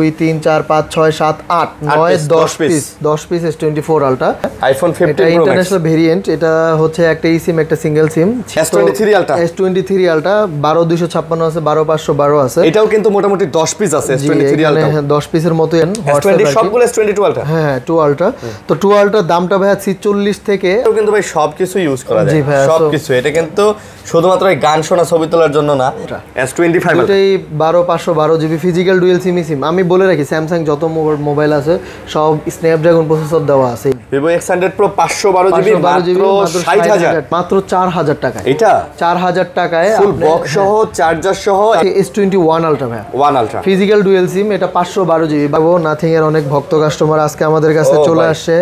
2 3 4 5 6 7 8 9 10 piece S24 ultra iPhone 15 এটা international variant. এটা হচ্ছে একটা ই সিম একটা সিঙ্গেল সিম S23 আলট্রা 12 256 আছে 12 512 আছে। এটাও কিন্তু মোটামুটি 10 পিস আছে S23 আলট্রা। হ্যাঁ 10 পিসের মতই S20 সবগুলো S22 আলট্রা। হ্যাঁ 2 আলট্রা। তো 2 আলট্রা দামটা ভাই 46 থেকে কিন্তু ভাই সবকিছু ইউজ করা যায় সবকিছু। এটা কিন্তু শুধুমাত্র গান শোনা ছবি তোলার জন্য না। S25 এটাই 12 512 জিবি ফিজিক্যাল ডুয়াল সিম সিম। আমি বলে রাখি স্যামসাং যত মোবাইল আছে সব স্ন্যাপড্রাগন প্রসেসর দেওয়া আছে। Vivo X100 Pro 512 জিবি মাত্র 60000 মাত্র 4000 টাকা। এটা 4000 টাকায় ফুল বক্স সহ চার্জার সহ S21 আলট্রা ভাই 1 আলট্রা ফিজিক্যাল ডুয়াল সিম। এটা 512 জিবি। বাবু নাথিং এর অনেক ভক্ত কাস্টমার আজকে আমাদের কাছে চলে আসছে।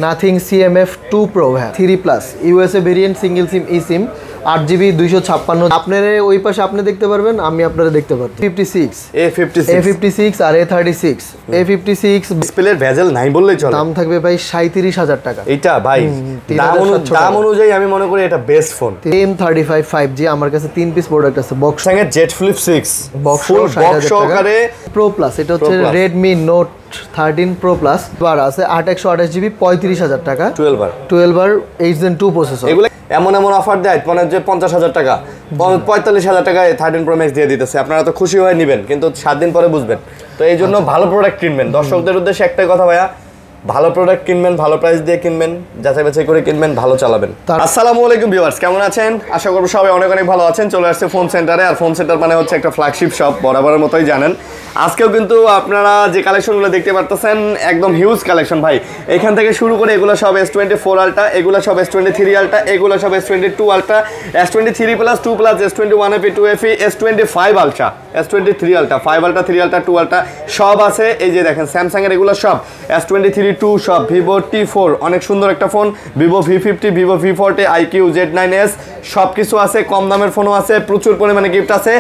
নাথিং CMF 2 Pro ভাই 3 প্লাস ইউএসএ ভেরিয়েন্ট সিঙ্গেল সিম ই সিম 8GB 256। আপনারা ওই পাশে আপনি দেখতে পারবেন, আমি আপনারা দেখতে পারবো। A56 আর A36 A56 ডিসপ্লের ভেজেল নাই বললেই চলে। দাম থাকবে ভাই 37000 টাকা। এটা ভাই দাম অনুযায়ী আমি মনে করি এটা বেস্ট ফোন। M35 5G আমার কাছে 3 পিস প্রোডাক্ট আছে। বক্স সঙ্গে Z Flip 6 বক্স সহকারে Pro Plus। এটা হচ্ছে Redmi Note 13 Pro Plus বার আছে 8128GB 35000 টাকা 12 বার H Zen 2 প্রসেসর। এগুলো এমন অফার দেয় মানে যে 50000 টাকা 45000 টাকায় 13 Pro Max দিয়ে দিতেছে। আপনারা তো খুশি হয়ে নেবেন, কিন্তু 7 দিন পরে বুঝবেন। তো এই জন্য ভালো প্রোডাক্ট কিনবেন। দর্শকদের উদ্দেশ্যে একটাই কথা ভাইয়া, ভালো প্রোডাক্ট কিনবেন, ভালো প্রাইস দিয়ে কিনবেন, যাচাই বাছাই করে কিনবেন, ভালো চালাবেন। আসসালামু আলাইকুম ভিউয়ার্স, কেমন আছেন? আশা করব সবাই অনেক ভালো আছেন। চলে আসছে ফোন সেন্টারে। আর ফোন সেন্টার মানে হচ্ছে একটা ফ্ল্যাগশিপ শপ, বরাবরের মতোই জানেন। আজকেও কিন্তু আপনারা যে কালেকশনগুলো দেখতে পারতেছেন একদম হিউজ কালেকশন ভাই। এখান থেকে শুরু করে এগুলো সব S24 আলট্রা, এগুলো সব S23 আলট্রা, এগুলো সব S22 ultra, S23 plus 2 plus S21 FE 2 FE S25 ultra, S23 ultra, 5 ultra, 3 ultra, 2 ultra সব আছে। এই যে দেখেন স্যামসাং এর এগুলো সব S23 2 সব। Vivo T4 অনেক সুন্দর একটা phone, Vivo V50, Vivo V40, IQ Z9s সব কিছু আছে। কম দামের ফোনও আছে, প্রচুর পরিমাণে গিফট আছে।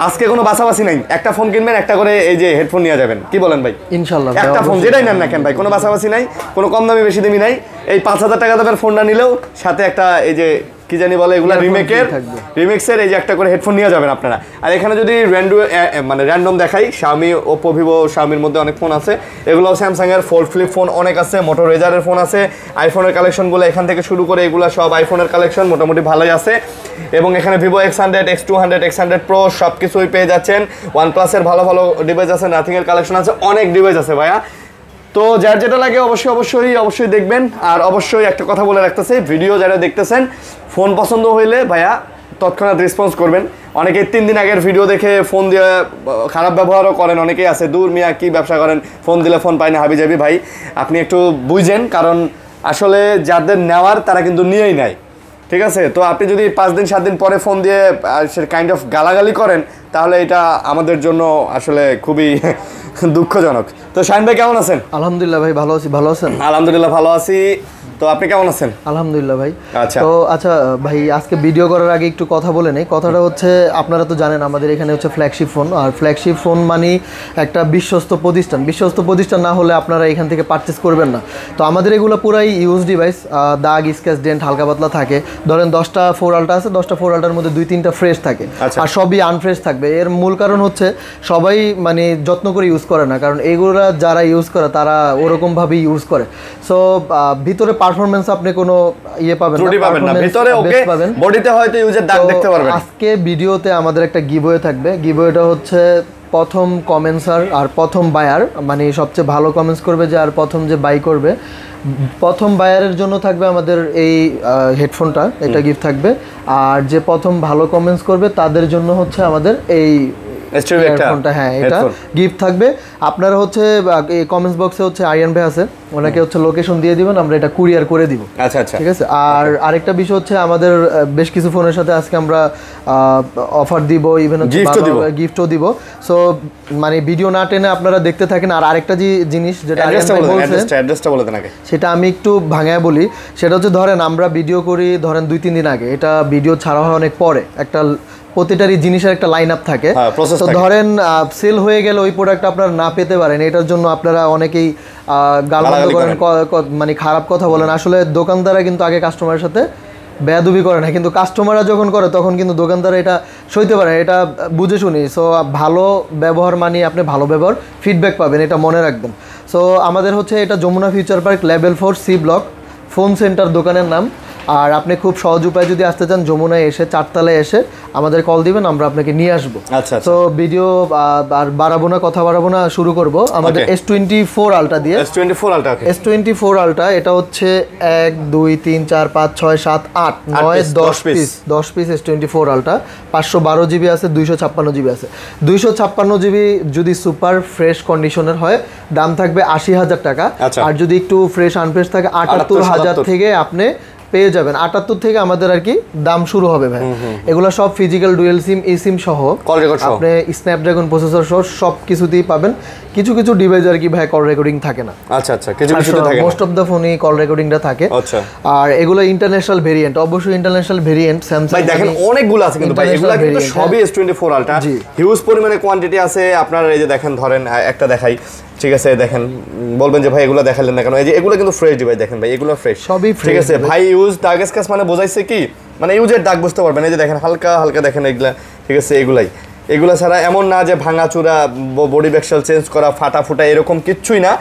আজকে কোনো বাছাবাছি নাই, একটা ফোন কিনবেন একটা করে এই যে হেডফোন নিয়ে যাবেন। কি বলেন ভাই? ইনশাআল্লাহ একটা ফোন যেটাই নেন না কেন ভাই, কোনো বাছাবাছি নাই, কোনো কম দামি বেশি দামি নাই। এই 5000 টাকা দামের ফোনটা নিলেও সাথে একটা এই যে কি জানি বলে এগুলা রিমেক্সের এই যে একটা করে হেডফোন নিয়ে যাবেন আপনারা। আর এখানে যদি র্যান্ডম দেখাই, Xiaomi, Oppo, Vivo, Xiaomiর মধ্যে অনেক ফোন আছে। এগুলো স্যামসাং এর ফোল্ড ফ্লিপ ফোন অনেক আছে, মোটো রেজারের ফোন আছে, আইফোনের কালেকশনগুলো এখান থেকে শুরু করে এগুলো সব আইফোনের কালেকশন মোটামুটি ভালোই আছে। এবং এখানে Vivo X100, X200, X100 Pro সব কিছুই পেয়ে যাচ্ছেন। OnePlus এর ভালো ডিভাইস আছে, নাথিং এর কালেকশন আছে, অনেক ডিভাইস আছে ভাইয়া। তো যার যেটা লাগে অবশ্যই দেখবেন। আর অবশ্যই একটা কথা বলে রাখতেছি, ভিডিও যারা দেখতেছেন ফোন পছন্দ হইলে ভাইয়া তৎক্ষণাৎ রেসপন্স করবেন। অনেকে 3 দিন আগের ভিডিও দেখে ফোন দিয়ে খারাপ ব্যবহারও করেন, অনেকেই আছে দূর মিয়া কি ব্যবসা করেন, ফোন দিলে ফোন পায় না হাবিজাবি। ভাই আপনি একটু বুঝেন, কারণ আসলে যাদের নেওয়ার তারা কিন্তু নিয়েই নেয়, ঠিক আছে? তো আপনি যদি 5 দিন 7 দিন পরে ফোন দিয়ে কাইন্ড অফ গালাগালি করেন, তাহলে এটা আমাদের জন্য আসলে খুবই দুঃখজনক। তো শাহিন ভাই কেমন আছেন? আলহামদুলিল্লাহ ভাই ভালো আছি। ভালো আছেন? আলহামদুলিল্লাহ ভালো আছি। তো আপনি কেমন আছেন? আলহামদুলিল্লাহ ভাই। আচ্ছা ভাই, আজকে ভিডিও করার আগে একটু কথা বলে নেই। কথাটা হচ্ছে, আপনারা তো জানেন আমাদের এখানে হচ্ছে ফ্ল্যাগশিপ ফোন। আর ফ্ল্যাগশিপ ফোন মানে একটা বিশ্বস্ত প্রতিষ্ঠান না হলে আপনারা এখান থেকে পারচেস করবেন না। তো আমাদের এগুলো পুরাই ইউজ ডিভাইস, দাগ স্ক্র্যাচ ডেন্ট হালকা পাতলা থাকে। ধরেন 10টা 4 আলট্রা আছে, 10টা 4 আলট্রার মধ্যে 2-3টা ফ্রেশ থাকে, আর সবই আনফ্রেশ থাকবে। এর মূল কারণ হচ্ছে সবাই যত্ন করে ইউজ করে না, কারণ এগুলো যারা ইউজ করে তারা ওরকমভাবেই ইউজ করে। সো ভিতরে পারফরম্যান্স আপনি কোনো পাবেন না, ভিতরে ওকে, বডিতে হয়তো ইউজের দাগ দেখতে পারবেন। আজকে ভিডিওতে আমাদের একটা গিভওয়ে থাকবে। গিভওয়েটা হচ্ছে প্রথম কমেন্টসার আর প্রথম বায়ার, সবচেয়ে ভালো কমেন্টস করবে যে, আর প্রথম যে বাই করবে, প্রথম বায়ারের জন্য থাকবে আমাদের এই হেডফোনটা, এটা গিফট থাকবে। আর যে প্রথম ভালো কমেন্টস করবে তাদের জন্য হচ্ছে আমাদের এই হেডফোনটা, হ্যাঁ এটা গিফট থাকবে। আপনারা হচ্ছে কমেন্টস বক্সে হচ্ছে আরিয়ান ভাই আছে, ওনাকে হচ্ছে লোকেশন দিয়ে দিবেন, আমরা এটা কুরিয়ার করে দিব। আচ্ছা, ঠিক আছে। আর আরেকটা বিষয় হচ্ছে, আমাদের বেশ কিছু ফোনের সাথে আজকে আমরা অফার দিব, ইভেন গিফটও দিব। সো ভিডিও না টেনে আপনারা দেখতে থাকেন। আর আরেকটা জিনিস যেটা অ্যাড্রেসটা বলে দেন আগে, সেটা আমি একটু ভাঙায় বলি। সেটা হচ্ছে, ধরেন আমরা ভিডিও করি 2-3 দিন আগে, এটা ভিডিও ছাড়া হয় অনেক পরে, একটা প্রতিটারই জিনিসের একটা লাইন আপ থাকে। তো ধরেন সেল হয়ে গেলে ওই প্রোডাক্ট আপনারা না পেতে পারেন, এটার জন্য আপনারা অনেকেই গালমন্দ করেন, খারাপ কথা বলেন। আসলে দোকানদাররা কিন্তু আগে কাস্টমারের সাথে বেয়াদবি করে না, কিন্তু কাস্টমাররা যখন করে তখন কিন্তু দোকানদার এটা সইতে পারে, এটা বুঝে শুনি। সো ভালো ব্যবহার মানে আপনি ভালো ব্যবহার ফিডব্যাক পাবেন, এটা মনে রাখবেন। সো আমাদের হচ্ছে এটা Jamuna future park level 4 C block, phone centre দোকানের নাম। আর আপনি খুব সহজ উপায় যদি আসতে চান, যমুনায় এসে 4 তলায় এসে আমাদের কল দিবেন, আমরা আপনাকে নিয়ে আসবো। আচ্ছা তো ভিডিও আর বাড়াবো না, কথা বাড়াবো না, শুরু করব আমাদের S24 আলট্রা দিয়ে। S24 আলট্রা, S24 আলট্রা এটা হচ্ছে 1 2 3 4 5 6 7 8 9 10 piece 10 piece S24 ultra. 512 GB আছে, 256 জিবি আছে। 256 জিবি যদি সুপার ফ্রেশ কন্ডিশনের হয় দাম থাকবে 80,000 টাকা। আর যদি একটু ফ্রেশ আনফ্রেশ থাকে 78,000 থেকে আপনি পেয়ে যাবেন। 78 থেকে আমাদের আর কি দাম শুরু হবে ভাই। এগুলো সব ফিজিক্যাল ডুয়েল সিম, ই সিম সহ, আপনি স্ন্যাপড্রাগন প্রসেসর সহ সব কিছুতেই পাবেন। কিছু কিছু ডিভাইস আর কি ভাই কল রেকর্ডিং থাকে না। আচ্ছা আচ্ছা, কিছু কিছুতে থাকে না, মোস্ট অফ দা ফোনই কল রেকর্ডিংটা থাকে। আচ্ছা, আর এগুলো ইন্টারন্যাশনাল ভেরিয়েন্ট, অবশ্যই ইন্টারন্যাশনাল ভেরিয়েন্ট। স্যামসাং ভাই দেখেন অনেকগুলো আছে কিন্তু ভাই, এগুলো কিন্তু সবই S24 আলট্রা, হিউজ পরিমাণে কোয়ান্টিটি আছে আপনার। এই যে দেখেন, ধরেন একটা দেখাই, ঠিক আছে, দেখেন বলবেন যে ভাই এগুলো দেখালেন না কেন, এই যে এগুলো কিন্তু ফ্রেশ ডিভাইস, দেখেন ভাই এগুলো ফ্রেশ, সবই ঠিক আছে ভাই। ইউজ দাগ স্ক্র্যাচ মানে বোঝাইছে কি, মানে ইউজের দাগ বুঝতে পারবেন। এই যে দেখেন হালকা হালকা, দেখেন এগুলা, ঠিক আছে, এগুলা ছাড়া এমন না যে ভাঙা চূড়া, বডি ব্যাকশেল চেঞ্জ করা, ফাটা ফুটা, এরকম কিচ্ছুই না।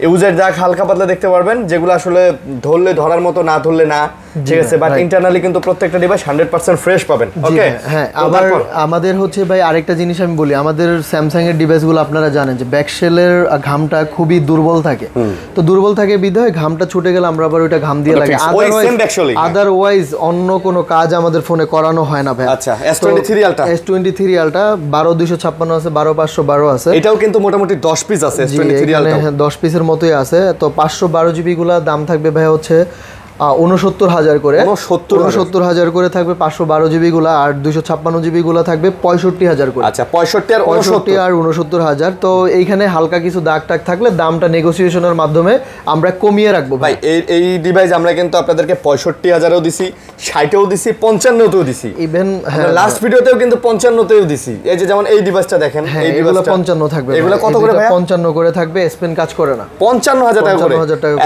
ইউজের দাগ হালকা পাতলা দেখতে পারবেন, যেগুলো আসলে ধরলে ধরার মতো, না ধরলে না, ঠিক আছে। বাট ইন্টারনালি কিন্তু প্রত্যেকটা ডিভাইস 100% ফ্রেশ পাবেন। ওকে, হ্যাঁ। আবার আমাদের হচ্ছে ভাই আরেকটা জিনিস আমি বলি, আমাদের স্যামসাং এর ডিভাইসগুলো আপনারা জানেন যে ব্যাকশেলের ঘামটা খুবই দুর্বল থাকে। তো দুর্বল থাকে বিধায় ঘামটা ছুটে গেলে আমরা আবার ওইটা ঘাম দিয়ে লাগে, আদারওয়াইজ অন্য কোনো কাজ আমাদের ফোনে করানো হয় না ভাই। আচ্ছা, S23 আলট্রা 12256 আছে, 12512 আছে। এটাও কিন্তু মোটামুটি 10 পিস আছে S23 আলট্রা, 10 পিসের মতোই আছে। তো 512 জিবি গুলা দাম থাকবে ভাই হচ্ছে 69,000 করে, 69,000 করে থাকবে 512 জিবি গুলা। আর 256 জিবি গুলা থাকবে 65,000 করে। আচ্ছা, 65 আর 69,000। তো এইখানে হালকা কিছু দাগ টাগ থাকলে দামটা নেগোসিয়েশনের মাধ্যমে আমরা কমিয়ে রাখবো ভাই। এই ডিভাইস আমরা কিন্তু আপনাদেরকে 65,000এও দিছি, 60এও দিছি, 55তেও দিছি, ইভেন লাস্ট ভিডিওতেও কিন্তু 55তেও দিছি। এই যে যেমন এই ডিভাইসটা দেখেন, এই ডিভাইসটা 55 থাকবে। এগুলো কত করে ভাই? 55 করে থাকবে, স্পেন কাজ করে না। 55,000 টাকা করে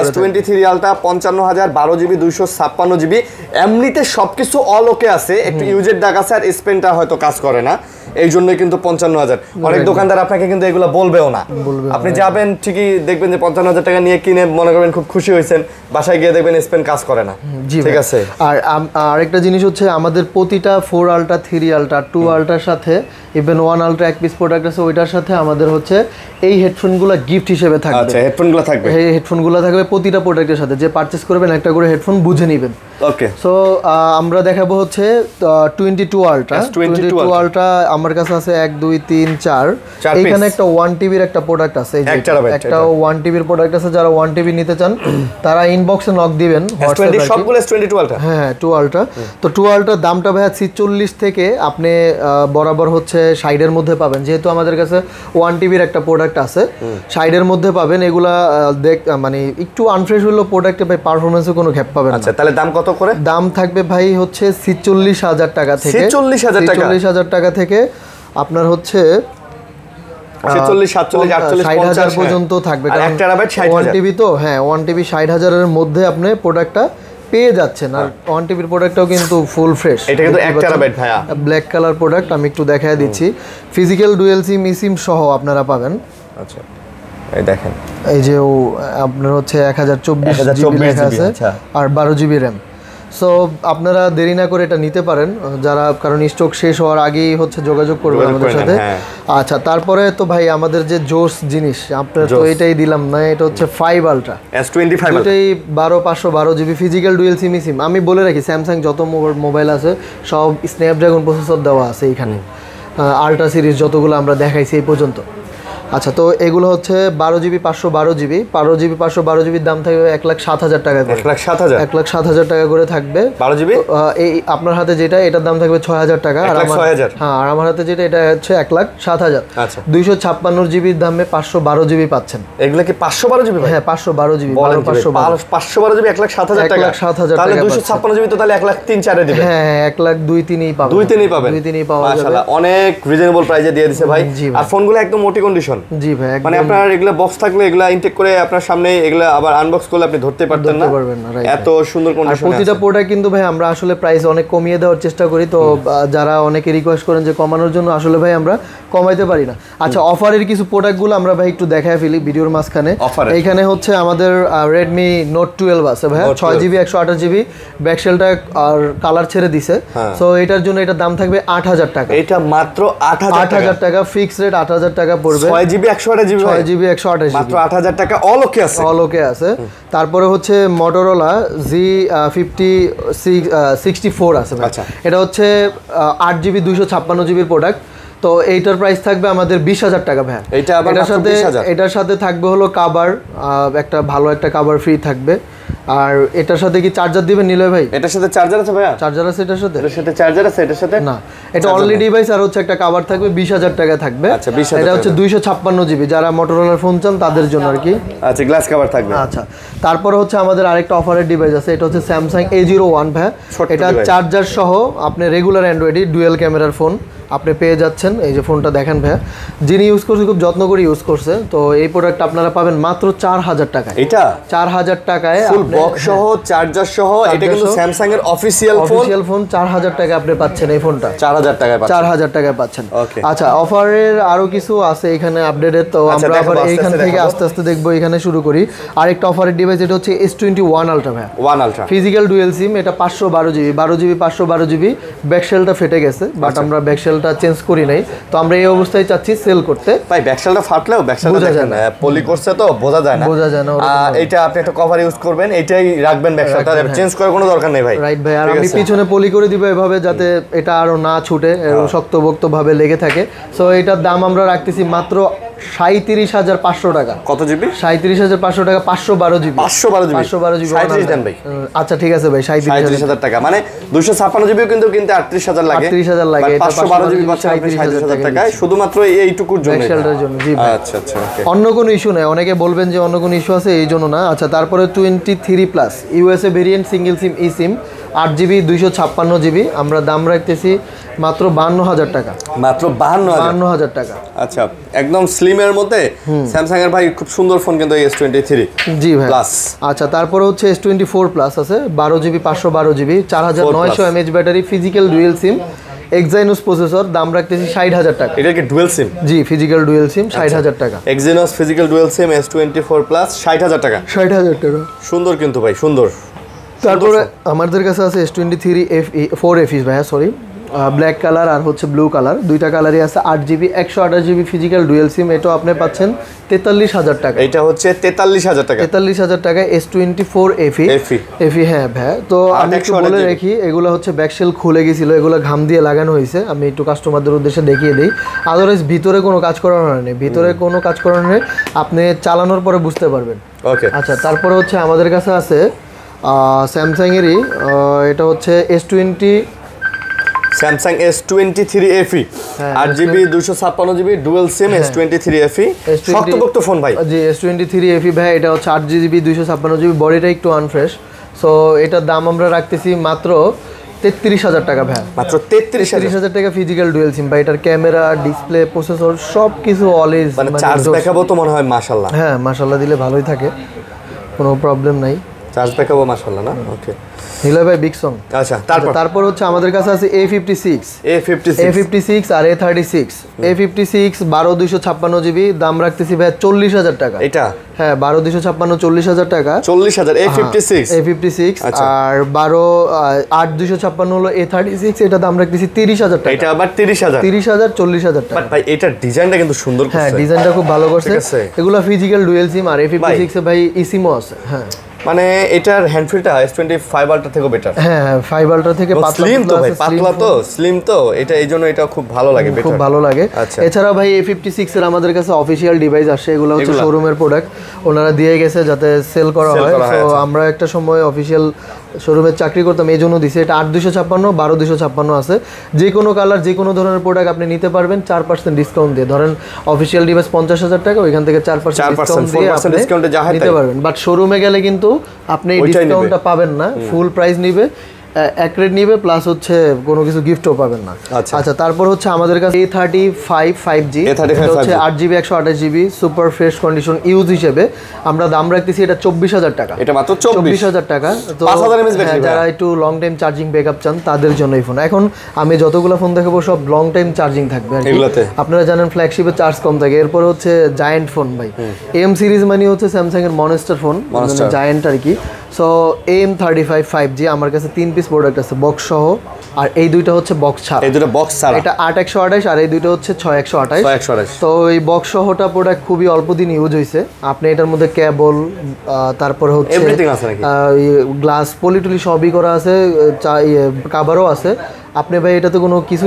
S23 আলট্রা, 55,000, 12 জিবি, 256 জিবি। এমনিতে সবকিছু অল ওকে আছে, একটু ইউজের দাগ আছে, আর স্পেনটা হয়তো কাজ করে না, এই জন্যই কিন্তু 55,000। অনেক দোকানদার আপনাকে কিন্তু এগুলো বলবেও না, আপনি যাবেন ঠিকই দেখবেন যে 55,000 টাকা নিয়ে কিনে মনে করবেন খুব খুশি হয়েছেন, বাসায় গিয়ে দেখবেন স্পেন কাজ করে না। ঠিক আছে। আর আরেকটা জিনিস হচ্ছে আমাদের প্রতিটা 4 আলট্রা, 3 আলট্রা, 2 আলট্রার সাথে, ইভেন 1 আলট্রা এক পিস প্রোডাক্ট আছে, ওইটার সাথে আমাদের হচ্ছে এই হেডফোনগুলো গিফট হিসেবে থাকবে। আচ্ছা, হেডফোনগুলো থাকবে, এই হেডফোনগুলো থাকবে প্রতিটা প্রোডাক্টের সাথে। যে পারচেজ করবেন একটা করে হেডফোন বুঝে নেবেন। ওকে, সো আমরা দেখাবো হচ্ছে 22 আলট্রা। 22 আলট্রা আমার কাছে আছে 1 2 3 4। এখানে একটা 1 টিবির একটা প্রোডাক্ট আছে, একটা 1 টিবির প্রোডাক্ট আছে। যারা 1 টিবি নিতে চান তারা ইনবক্সে নক দিবেন, হোয়াটসঅ্যাপে। সবগুলো S22 আলট্রা? হ্যাঁ, 2 আলট্রা। তো 2 আলট্রার দামটা ভাই 46 থেকে আপনি বরাবর হচ্ছে 60 এর মধ্যে পাবেন, যেহেতু আমাদের কাছে 1 টিবির একটা প্রোডাক্ট আছে, 60 এর মধ্যে পাবেন। এগুলা মানে একটু আনফ্রেশ হলেও প্রোডাক্টে ভাই পারফরম্যান্সে কোনো গ্যাপ পাবেন না। আচ্ছা, তাহলে দাম কত করে? দাম থাকবে ভাই হচ্ছে 46,000 টাকা থেকে। 46,000 টাকা থেকে আপনার হচ্ছে 46, 47, 48, 60,000 পর্যন্ত থাকবে। আর 1 টেরাবাইট 60,000 1 টিবি তো, হ্যাঁ 1 টিবি 60,000 এর মধ্যে আপনি প্রোডাক্টটা পেয়ে যাচ্ছেন। আর 1 টিবির প্রোডাক্টটাও কিন্তু ফুল ফ্রেশ। এটা কিন্তু 1 টেরাবাইট ভাইয়া, ব্ল্যাক কালার প্রোডাক্ট। আমি একটু দেখায় দিচ্ছি, ফিজিক্যাল ডুয়েল সিম, ই সিম সহ আপনারা পাবেন। আচ্ছা, এই দেখেন, এই যে আপনার হচ্ছে 1024 জিবি লেখা আছে, আর 12 জিবি র্যাম। সো আপনারা দেরি না করে এটা নিতে পারেন, যারা, কারণ স্টক শেষ হওয়ার আগেই হচ্ছে যোগাযোগ করবেন আমাদের সাথে। আচ্ছা, তারপরে তো ভাই আমাদের যে জোস জিনিস, আপনার তো এটাই দিলাম না, এটা হচ্ছে 5 আলট্রা S25। এটাই 512 জিবি ফিজিক্যাল ডুয়েল সিম, সিম। আমি বলে রাখি, স্যামসাং যত মোবাইল আছে সব স্ন্যাপড্রাগন প্রসেসর দেওয়া আছে এইখানে, আলট্রা সিরিজ যতগুলো আমরা দেখাইছি এই পর্যন্ত। আচ্ছা, তো এগুলো হচ্ছে 12 জিবি 512 জিবি 512 জিবির দাম থাকবে 1,07,000 টাকা করে। 1,07,000 টাকা করে থাকবে 12 জিবি। এই আপনার হাতে যেটা, এটার দাম থাকবে 6,000 টাকা। আর আমার হাতে যেটা, এটা হচ্ছে 1,07,000। আচ্ছা, 256 জিবির দামে 512 জিবি পাচ্ছেন। এগুলো কি 512 জিবি? হ্যাঁ, 512 জিবি। 512 জিবি 1,07,000 টাকা। 1,07,000 তাহলে 256 জিবি তো তাহলে 1,03,400 এ দিবেন। হ্যাঁ, 1,02,3,3 পাবেন। 2,3 পাবেন, 2,3 পাওয়া যাবে। মাশাআল্লাহ, অনেক রিজনেবল প্রাইসে দিয়ে দিয়েছে ভাই। আর ফোনগুলো একদম মোটি কন্ডিশন, জি ভাই, মানে আপনার এগুলা বক্স থাকলে এগুলা ইনটেক করে আপনার সামনে এগুলা আবার আনবক্স করলে আপনি ধরতে পারতেন না, এত সুন্দর কন্ডিশন। প্রতিটা প্রোডাক্ট কিন্তু ভাই আমরা আসলে প্রাইস অনেক কমিয়ে দেওয়ার চেষ্টা করি, তো যারা অনেকে রিকোয়েস্ট করেন যে কমানোর জন্য, আসলে ভাই আমরা কমাইতে পারি না। আচ্ছা, অফারের কিছু প্রোডাক্টগুলো আমরা ভাই একটু দেখায় ফেলি ভিডিওর মাঝখানে। এইখানে হচ্ছে আমাদের Redmi Note 12 আছে ভাই, 6GB 128GB, ব্যাকশেলটা আর কালার ছেড়ে দিছে, সো এটার জন্য এটার দাম থাকবে 8000 টাকা। এটা মাত্র 8000 টাকা, ফিক্স রেট 8000 টাকা পড়বে। 6GB 128GB, 6GB 128GB, মাত্র 8000 টাকা, অল ওকে আছে, অল ওকে আছে। তারপরে হচ্ছে Motorola Z50 64 আছে ভাই, এটা হচ্ছে 8GB 256GB প্রোডাক্ট। তো এইটার প্রাইস থাকবে আমাদের 20000 টাকা ভাই। এটার সাথে থাকবে হলো কাভার, একটা ভালো একটা কাভার ফ্রি থাকবে। আর এটার সাথে কি চার্জার দিবেন নিলয় ভাই? এটার সাথে চার্জার আছে ভাইয়া? চার্জার আছে এটার সাথে? এটার সাথে চার্জার আছে এটার সাথে না, এটা অনলি ডিভাইস আর হচ্ছে একটা কভার থাকবে, 20000 টাকা থাকবে। আচ্ছা, 20000 এটা হচ্ছে 256GB, যারা মোটরোলার ফোন চান তাদের জন্য আর কি। আচ্ছা, গ্লাস কভার থাকবে। আচ্ছা, তারপরে হচ্ছে আমাদের আরেকটা অফারের ডিভাইস আছে, এটা হচ্ছে Samsung A01 ভাই। এটা চার্জার সহ আপনি রেগুলার অ্যান্ড্রয়েডই ডুয়াল ক্যামেরার ফোন আপনি পেয়ে যাচ্ছেন। এই যে ফোনটা দেখেন ভাইয়া, যিনি ইউজ করছে খুব যত্ন করে ইউজ করছে। তো এই প্রোডাক্ট আপনারা পাবেন মাত্র 4000 টাকায়। এটা 4000 টাকায় ফুল বক্স সহ, চার্জার সহ, এটা কিন্তু স্যামসাং এর অফিশিয়াল ফোন। 4000 টাকায় আপনি পাচ্ছেন এই ফোনটা, 4000 টাকায় পাচ্ছেন, 4000 টাকায় পাচ্ছেন। আচ্ছা, অফারের আরো কিছু আছে এখানে আপডেটেড, তো আমরা আবার এইখান থেকে আস্তে আস্তে দেখবো। এখানে শুরু করি আরেকটা অফারের ডিভাইস, এটা হচ্ছে S21 Ultra ভাই, 1 Ultra ফিজিক্যাল ডুয়াল সিম। এটা 512GB, 512GB, ব্যাকশেলটা ফেটে গেছে, বাট আমরা ব্যাকশেলটা চেঞ্জ করি নাই, তো আমরা এই অবস্থায় চাচ্ছি সেল করতে। ভাই ব্যাকশেলটা ফাটলেও ব্যাকশেলটা দেখেন পলি করছে তো বোঝা যায় না, এটা আপনি একটা কভার ইউজ করবেন, এটাই রাখবেন, ব্যাকশেলটা চেঞ্জ করার কোনো দরকার নেই ভাই। রাইট ভাই, আর আমি পিছনে পলি করে দিব এভাবে, যাতে এটা আরো না ছুটে, শক্তপোক্ত ভাবে লেগে থাকে। সো এটার দাম আমরা রাখতেছি মাত্র 37500 টাকা। কত জিবি? 37500 টাকা, 512GB। 512GB 37 দেন ভাই। আচ্ছা ঠিক আছে ভাই, 37000 টাকা, মানে 256GB কিন্তু কিনতে 38000 লাগে, 38000 লাগে। এটা 512GB পাচ্ছেন আপনি 37000 টাকায়, শুধুমাত্র এইটুকুর জন্য, ব্যাকশেলটার জন্য। জি ভাই, আচ্ছা আচ্ছা, ওকে। অন্য কোনো ইস্যু নাই, অনেকে বলবেন যে অন্য কোনো ইস্যু আছে, এই জন্য না। আচ্ছা, তারপরে 23+ USA ভেরিয়েন্ট, সিঙ্গেল সিম, ই সিম, 8GB 256GB, আমরা দাম রাখতেছি মাত্র 52000 টাকা। মাত্র 52000 টাকা। আচ্ছা, একদম স্লিমের মধ্যে স্যামসাং এর ভাই খুব সুন্দর ফোন কিন্তু S23। জি ভাই। আচ্ছা, তারপরে হচ্ছে S24+ আছে, 12GB 512GB, 4900 mAh battery, physical dual SIM, Exynos processor, দাম রাখতেছি 60000 টাকা। এটা কি ডুয়াল সিম? জি, ফিজিক্যাল ডুয়াল সিম, 60000 টাকা। Exynos ফিজিক্যাল ডুয়াল সিম S24+, 60000 টাকা। 60000 টাকা, সুন্দর কিন্তু ভাই, সুন্দর। তারপরে আমাদের কাছে আছে S23 4FE ভাই, সরি, ব্ল্যাক কালার আর হচ্ছে ব্লু কালার, দুইটা কালারই আছে। 8GB 128GB ফিজিক্যাল ডুয়াল সিম, এটাও আপনি পাচ্ছেন 43000 টাকা। এটা হচ্ছে 43000 টাকা, 43000 টাকায় S24 FE। হ্যাঁ ভাই, তো আমি একটু বলে রাখি, এগুলো হচ্ছে ব্যাকশেল খুলে গেছিল, এগুলো ঘাম দিয়ে লাগানো হয়েছে, আমি একটু কাস্টমারদের উদ্দেশ্যে দেখিয়ে দিই। আদারওয়াইজ ভিতরে কোনো কাজ করানো নেই, ভিতরে কোনো কাজ করানো নেই, আপনি চালানোর পরে বুঝতে পারবেন। ওকে। আচ্ছা, তারপরে হচ্ছে আমাদের কাছে আছে স্যামসাং এরই, এটা হচ্ছে Samsung S23 FE, 8GB 256GB dual SIM, S23 FE, শক্তপোক্ত ফোন ভাই। জি, S23 FE ভাই, এটা হচ্ছে 8GB 256GB, বডিটা একটু আনফ্রেশ। সো এটার দাম আমরা রাখতেছি মাত্র 33000 টাকা ভাই। মাত্র 33000 টাকা, ফিজিক্যাল ডুয়াল সিম ভাই। এটার ক্যামেরা, ডিসপ্লে, প্রসেসর সব কিছু অলওয়েজ, মানে চার্জ ব্যাকআপও তো মনে হয় মাশাআল্লাহ। হ্যাঁ, মাশাআল্লাহ দিলে ভালোই থাকে, কোনো প্রবলেম নাই, চার্জ ব্যাকআপও মাশাআল্লাহ না। ওকে নিলয় ভাই, বিগ সং। আচ্ছা, তারপর হচ্ছে আমাদের কাছে আছে A56 আর A36। A56 12256GB, দাম রাখতেছি ভাই 40000 টাকা। এটা হ্যাঁ, 12256, 40000 টাকা। 40000 A56। আর 82256 হলো A36, এটা দাম রাখতেছি 30000 টাকা। এটা আবার 30000, 40000 টাকা। ভাই এটার ডিজাইনটা কিন্তু সুন্দর করছে। হ্যাঁ, ডিজাইনটা খুব ভালো করছে। এগুলা ফিজিক্যাল ডুয়াল সিম, আর A56 এ ভাই ইসিমও আছে। হ্যাঁ, মানে এটার হ্যান্ডফিলটা S25 Ultra থেকে বেটার। হ্যাঁ, 5 Ultra থেকে স্লিম তো ভাই, পাতলা তো, স্লিম তো, এটা এইজন্য এটা খুব ভালো লাগে, বেটার, খুব ভালো লাগে। এছাড়া ভাই A56 এর আমাদের কাছে অফিশিয়াল ডিভাইস আসে, এগুলো হচ্ছে শোরুমের প্রোডাক্ট, ওনারা দিয়ে গেছে যাতে সেল করা হয়। তো আমরা একটা সময় অফিশিয়াল শোরুমের চাকরি করতাম, এই জন্য দিছে। এটা 8256, 12256 আছে, যে কোনো কালার, যে কোনো ধরনের প্রোডাক্ট আপনি নিতে পারবেন 4% ডিসকাউন্ট দিয়ে। ধরেন অফিশিয়াল ডিভাইস 50000 টাকা, ওইখান থেকে 4% ডিসকাউন্ট দিয়ে আপনি নিতে পারবেন। বাট শোরুমে গেলে কিন্তু আপনি এই ডিসকাউন্টটা পাবেন না, ফুল প্রাইস নিবে। এক রেট নিবে প্লাস হচ্ছে কোনো কিছু গিফটও পাবেন না। আচ্ছা তারপর হচ্ছে আমাদের কাছে A35 5G, এটা হচ্ছে 8GB 128GB super fresh condition use হিসেবে আমরা দাম রাখতেছি এটা 24,000 টাকা। এটা মাত্র 24,000 টাকা। তো 5000 mAh ব্যাটারি, যারা একটু লং টাইম চার্জিং ব্যাকআপ চান তাদের জন্য এই ফোন। এখন আমি যতগুলো ফোন দেখাবো সব লং টাইম চার্জিং থাকবে আর কি। আপনারা জানেন ফ্ল্যাগশিপে চার্জ কম থাকে। এরপর হচ্ছে জায়ান্ট ফোন ভাই, এম সিরিজ মানে হচ্ছে স্যামসাং এর মনস্টার ফোন, জায়ান্ট আর কি। সো AM35 5G আমার কাছে 3 পিস প্রোডাক্ট আছে বক্স সহ, আর এই দুইটা হচ্ছে বক্স ছাড়া। এই দুটো বক্স ছাড়া, এটা 8128 আর এই দুইটা হচ্ছে 6128। তো এই বক্স সহটা প্রোডাক্ট খুবই অল্প দিন ইউজ হয়েছে। আপনি এটার মধ্যে কেবল, তারপর হচ্ছে এভরিথিং আছে নাকি, গ্লাস পলিটুলি সবই করা আছে, কভারও আছে। আপনি ভাই এটাতে কোনো কিছু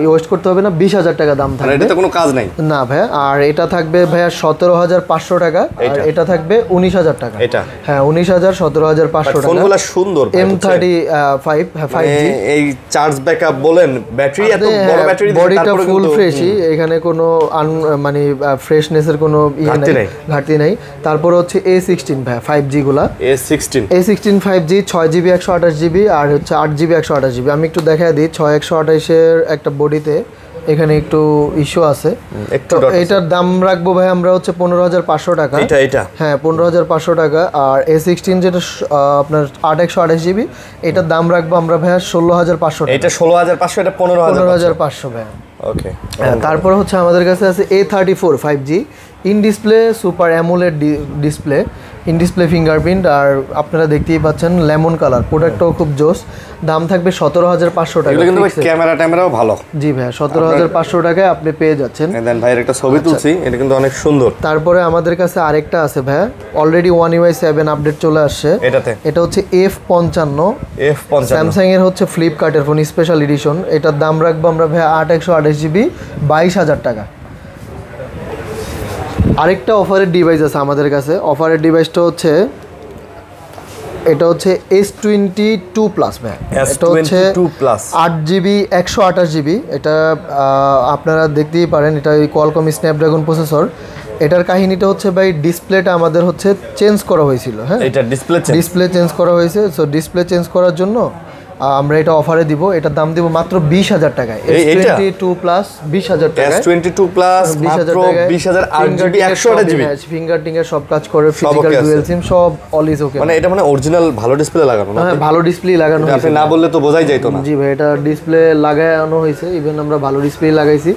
ওয়েস্ট করতে হবে না। 20,000 টাকা দাম থাকবে, এটাতে কোনো কাজ নাই না ভাইয়া। আর এটা থাকবে ভাইয়া 17,500 টাকা, আর এটা থাকবে 19,000 টাকা। এটা হ্যাঁ 19,000 17,500 টাকা। ফোনগুলো সুন্দর M35 5G, এই চার্জ ব্যাকআপ বলেন, ব্যাটারি এত বড় ব্যাটারি, বডিটা ফুল ফ্রেশই, এখানে কোনো মানে ফ্রেশনেসের কোনো ঘাটতি নাই। তারপর হচ্ছে A16 ভাইয়া 5G গুলা, A16 5G 6GB 128GB আর হচ্ছে 8GB 128GB। আমি একটু দেখা দিই 6128-এর একটা বডিতে এখানে একটু ইস্যু আছে। তো এটার দাম রাখবো ভাই আমরা হচ্ছে 15,500 টাকা। এটা হ্যাঁ 15,500 টাকা। আর A16 যেটা আপনার 8/128GB, এটার দাম রাখবো আমরা ভাই 16,500 টাকা। এটা 16,500, এটা 15,500 ভাই। ওকে। তারপর হচ্ছে আমাদের কাছে আছে A34 5G in display super AMOLED display, in display fingerprint, আর আপনারা দেখতেই পাচ্ছেন লেমন কালার। প্রোডাক্টটাও খুব জোস। দাম থাকবে 17,500 টাকা। কিন্তু ক্যামেরাও ভালো। জি ভাই 17,500 টাকায় আপনি পেয়ে যাচ্ছেন। দেন ভাইয়ের একটা ছবি তুলছি, এটা কিন্তু অনেক সুন্দর। তারপরে আমাদের কাছে আরেকটা আছে ভাই, অলরেডি One UI 7 আপডেট চলে আসছে। এটা হচ্ছে F55 স্যামসাং এর হচ্ছে ফ্লিপকার্টের ফোন স্পেশাল এডিশন। এটার দাম রাখবো আমরা ভাই 8/128GB 22,000 টাকা। আরেকটা অফারের ডিভাইস আছে আমাদের কাছে। অফারের ডিভাইসটা হচ্ছে এটা হচ্ছে S22 প্লাস ভাই। এটা হচ্ছে 8GB 128GB। এটা আপনারা দেখতেই পারেন, এটা ওই কোয়ালকম স্ন্যাপড্রাগন প্রসেসর। এটার কাহিনীটা হচ্ছে ভাই ডিসপ্লেটা আমাদের হচ্ছে চেঞ্জ করা হয়েছিল। হ্যাঁ এটা ডিসপ্লে চেঞ্জ করা হয়েছে। সো ডিসপ্লে চেঞ্জ করার জন্য আমরা এটা অফারে দিব। এটার দাম দিব মাত্র 20,000 টাকায়। S22 প্লাস 20,000 টাকা। S22 প্লাস মাত্র 20,000 8GB 128GB। ফিঙ্গার টিঙ্গার সব কাজ করে, ফিজিক্যাল ডুয়াল সিম সব অল ইজ ওকে। মানে এটা মানে অরিজিনাল ভালো ডিসপ্লে লাগানো না? হ্যাঁ ভালো ডিসপ্লে লাগানো হয়েছে। আপনি না বললে তো বোঝাই যাইতো না। জি ভাই এটা ডিসপ্লে লাগানো হয়েছে, ইভেন আমরা ভালো ডিসপ্লে লাগাইছি,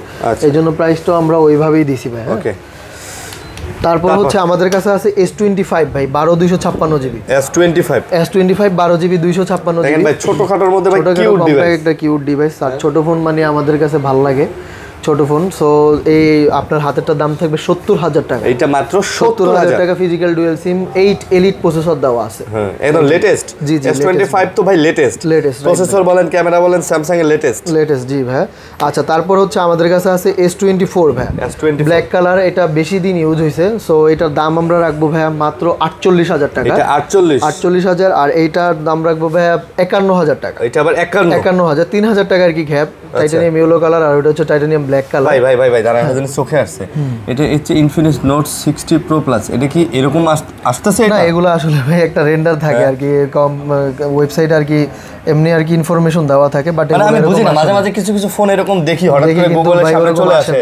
এইজন্য প্রাইসটাও আমরা ওইভাবেই দিছি ভাই। ওকে। তারপর হচ্ছে আমাদের কাছে আছে S25 ভাই 12/256GB। S25 12GB 256GB। দেখেন ভাই ছোটখাটোর মধ্যে ভাই কিউট ডিভাইস, একটা কিউট ডিভাইস। আর ছোট ফোন মানে আমাদের কাছে ভালো লাগে ছোট ফোন। সো এই আপনার হাতেরটার দাম থাকবে 70,000 টাকা। এটা মাত্র 70,000 টাকা। ফিজিক্যাল ডুয়াল সিম 8 এলিট প্রসেসর দেওয়া আছে। হ্যাঁ একদম লেটেস্ট। জি S25 তো ভাই লেটেস্ট প্রসেসর বলেন, ক্যামেরা বলেন, স্যামসাং এর লেটেস্ট। জি ভাই। আচ্ছা তারপর হচ্ছে আমাদের কাছে আছে S24 ভাই, ব্ল্যাক কালার। এটা বেশি দিন ইউজ হয়েছে। সো এটার দাম আমরা রাখবো ভাই মাত্র 48,000 টাকা। এটা 48,000। আর এইটার দাম রাখবো ভাই 51,000 টাকা। এটা আবার 51,000 3,000 টাকা আর কি গ্যাপ। টাইটানিয়াম ইয়েলো কালার আর ওটা হচ্ছে টাইটানিয়াম ব্ল্যাক কালার। ভাই দাঁড়া, একটা জিনিস চোখে আসছে। এটা হচ্ছে ইনফিনিক্স নোট 60 প্রো প্লাস। এটা কি এরকম আসতেছে? না এগুলো আসলে ভাই একটা রেন্ডার থাকে আর কি, কম ওয়েবসাইট আর কি এমনি আর কি ইনফরমেশন দেওয়া থাকে। বাট আমি বুঝি না, মাঝে মাঝে কিছু ফোন এরকম দেখি হঠাৎ করে গুগলের সামনে চলে আসে,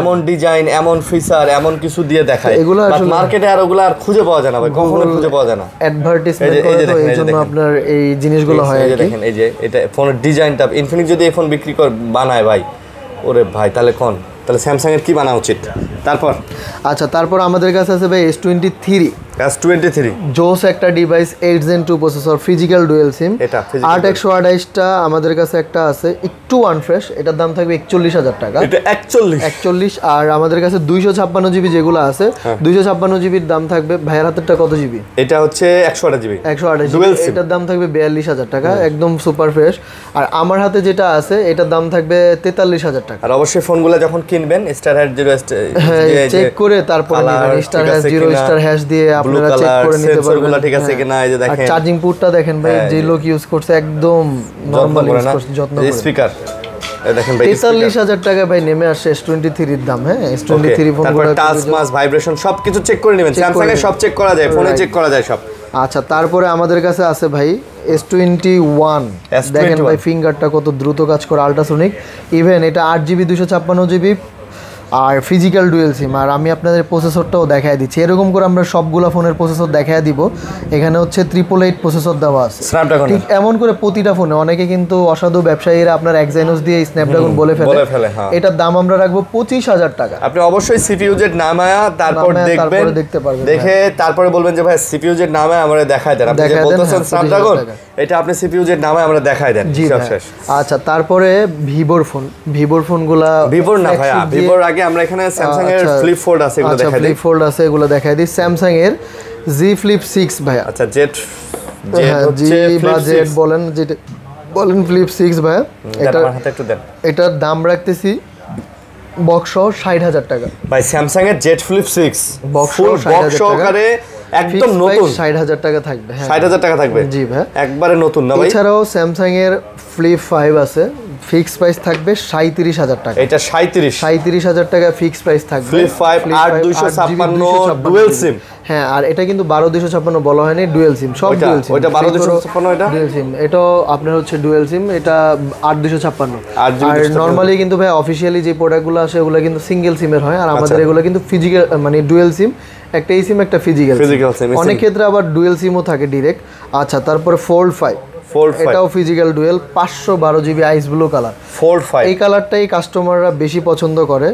এমন ডিজাইন, এমন ফিচার, এমন কিছু দিয়ে দেখায়। এগুলো আসলে মার্কেটে আর ওগুলো আর খুঁজে পাওয়া যায় না ভাই, কখনো খুঁজে পাওয়া যায় না। অ্যাডভার্টাইজমেন্ট করে তো এইজন্য আপনার এই জিনিসগুলো হয় আর কি। দেখেন এই যে এটা ফোনের ডিজাইনটা, ইনফিনিক্স যদি এই ফোন বিক্রি করে বানায় ভাই, ওরে ভাই তাহলে স্যামসাং এর কি বানা উচিত। তারপর আমাদের কাছে আছে ভাই S23 জোস একটা device, 8 Gen 2 processor, physical dual SIM. 8/128টা আমাদের কাছে একটা আছে একটু আনফ্রেশ। এটার দাম থাকবে 41,000 টাকা। এটা 41। আর আমাদের কাছে 256GB যেগুলো আছে, 256GBর দাম থাকবে। ভাইয়ের হাতেরটা কত জিবি? এটা হচ্ছে 128GB। এটার দাম থাকবে 42,000 টাকা, একদম সুপার ফ্রেশ। আর আমার হাতে যেটা আছে এটার দাম থাকবে 43,000 টাকা। আর অবশ্যই ফোনগুলো যখন কিনবেন স্টার হ্যাশ 0 চেক করে তারপর নেবেন। স্টার হ্যাশ 0 স্টার হ্যাশ দিয়ে আপনারা চেক করে নিতে পারবেন ঠিক আছে কিনা। এই যে দেখেন চার্জিং পোর্টটা দেখেন ভাই, যে লোক ইউজ করছে একদম নরমাল ইউজ করছে, যত্ন করে। স্পিকার দেখেন ভাই 43,000 টাকা ভাই নেমে আসছে S23 এর দাম। হ্যাঁ, S23 ফোনগুলো টাচ মাস ভাইব্রেশন সবকিছু চেক করে নেবেন। স্যামসাং এর সব চেক করা যায়, ফোনে চেক করা যায় সব। আচ্ছা, তারপরে আমাদের কাছে আছে ভাই S21। দেখেন ভাই ফিঙ্গারটা কত দ্রুত কাজ করে, আল্ট্রাসোনিক। ইভেন এটা 8GB 256GB আর ফিজিক্যাল ডুয়েল সিম। আর আমি আপনাদের প্রসেসরটাও দেখায় দিচ্ছি, এরকম করে আমরা সবগুলা ফোনের প্রসেসর দেখায় দিব। এখানে হচ্ছে 888 প্রসেসর দেওয়া আছে, ঠিক এমন করে প্রতিটা ফোনে। অনেকে কিন্তু অসাধু ব্যবসায়ীরা আপনার এক্সাইনোস দিয়ে স্ন্যাপড্রাগন বলে ফেলে। এটার দাম আমরা রাখবো 25,000 টাকা। আপনি অবশ্যই সিপিইউ জেড নামায়া তারপর দেখবেন, দেখতে পারবেন, দেখে তারপরে বলবেন যে ভাই সিপিইউ জেড নামায়া আমরা দেখায় দেন। আপনি যে বলতেছেন স্ন্যাপড্রাগন, এটা আপনি সিপিইউ জেড নামায়া আমরা দেখায় দেন। সব শেষ। আচ্ছা, তারপরে ভিভোর ফোনগুলা, ভিভোর না ভাইয়া, ভিভোর আগে আমরা এখানে স্যামসাং এর ফ্লিপ ফোল্ড আছে, এগুলো দেখাই দিই। ফ্লিপ ফোল্ড আছে, এগুলো দেখাই দিই। স্যামসাং এর Z Flip 6 ভাইয়া। আচ্ছা, জেড হচ্ছে বা জেড বলেন, যেটা বলেন, ফ্লিপ 6 ভাইয়া। এটা হাতে একটু দেন। এটার দাম রাখতেছি বক্স সহ 60,000 টাকা ভাই। স্যামসাং এর জেড ফ্লিপ 6 বক্স সহকারে একদম নতুন 60,000 টাকা থাকবে। হ্যাঁ, 60,000 টাকা থাকবে। জি ভাই, একবারে নতুন না ভাই। এছাড়াও স্যামসাং এর ফ্লিপ 5 আছে, ফিক্স প্রাইস থাকবে 37,000 টাকা। এটা 37,000 টাকা ফিক্স প্রাইস থাকবে। Flip 5 8256 dual SIM. হ্যাঁ, আর এটা কিন্তু 12256 বলা হয়নি, ডুয়াল সিম, সব ডুয়াল সিম। ওইটা 12256, এটা ডুয়াল সিম, এটাও আপনার হচ্ছে ডুয়াল সিম। এটা 8256। আর নরমালি কিন্তু ভাই অফিশিয়ালি যে প্রোডাক্টগুলো আসে ওগুলো কিন্তু সিঙ্গেল সিমের হয়, আর আমাদের এগুলো কিন্তু ফিজিক্যাল, মানে ডুয়াল সিম, একটা এই সিম একটা ফিজিক্যাল সিম। অনেক ক্ষেত্রে আবার ডুয়াল সিমও থাকে ডিরেক্ট। আচ্ছা, তারপরে ফোল্ড 5, এটাও ফিজিক্যাল ডুয়েল, 512GB আইস ব্লু কালার। এই কালারটাই কাস্টমাররা বেশি পছন্দ করে।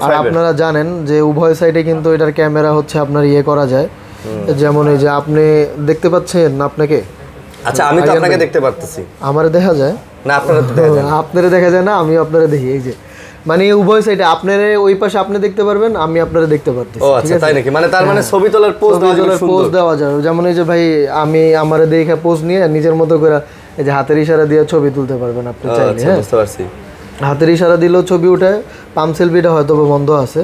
আর আপনারা জানেন যে উভয় সাইডে কিন্তু এটার ক্যামেরা হচ্ছে আপনার ইয়ে করা যায়, যেমন এই যে আপনি দেখতে পাচ্ছেন আপনাকে। আচ্ছা, আমি তো আপনাকে দেখতে পারতেছি, আমারে দেখা যায় না? আপনারে দেখা যায় না, আমি আপনারে দেখি। এই যে মানে উভয় সাইডে আপনারে ওই পাশে আপনি দেখতে পারবেন, আমি আপনারে দেখতে পারতেছি। ও আচ্ছা, তাই নাকি? মানে তার মানে ছবি তোলার পোজ দেওয়া যায়। যেমন এই যে ভাই আমি আমারে দেখে পোজ নিয়ে নিজের মতো করে এই যে হাতের ইশারা দিয়ে ছবি তুলতে পারবেন আপনি চাইলে। হ্যাঁ, বুঝতে পারছি। হাতের ইশারা দিলেও ছবি উঠে। পাম সেলফিটা হয়তো বন্ধ আছে,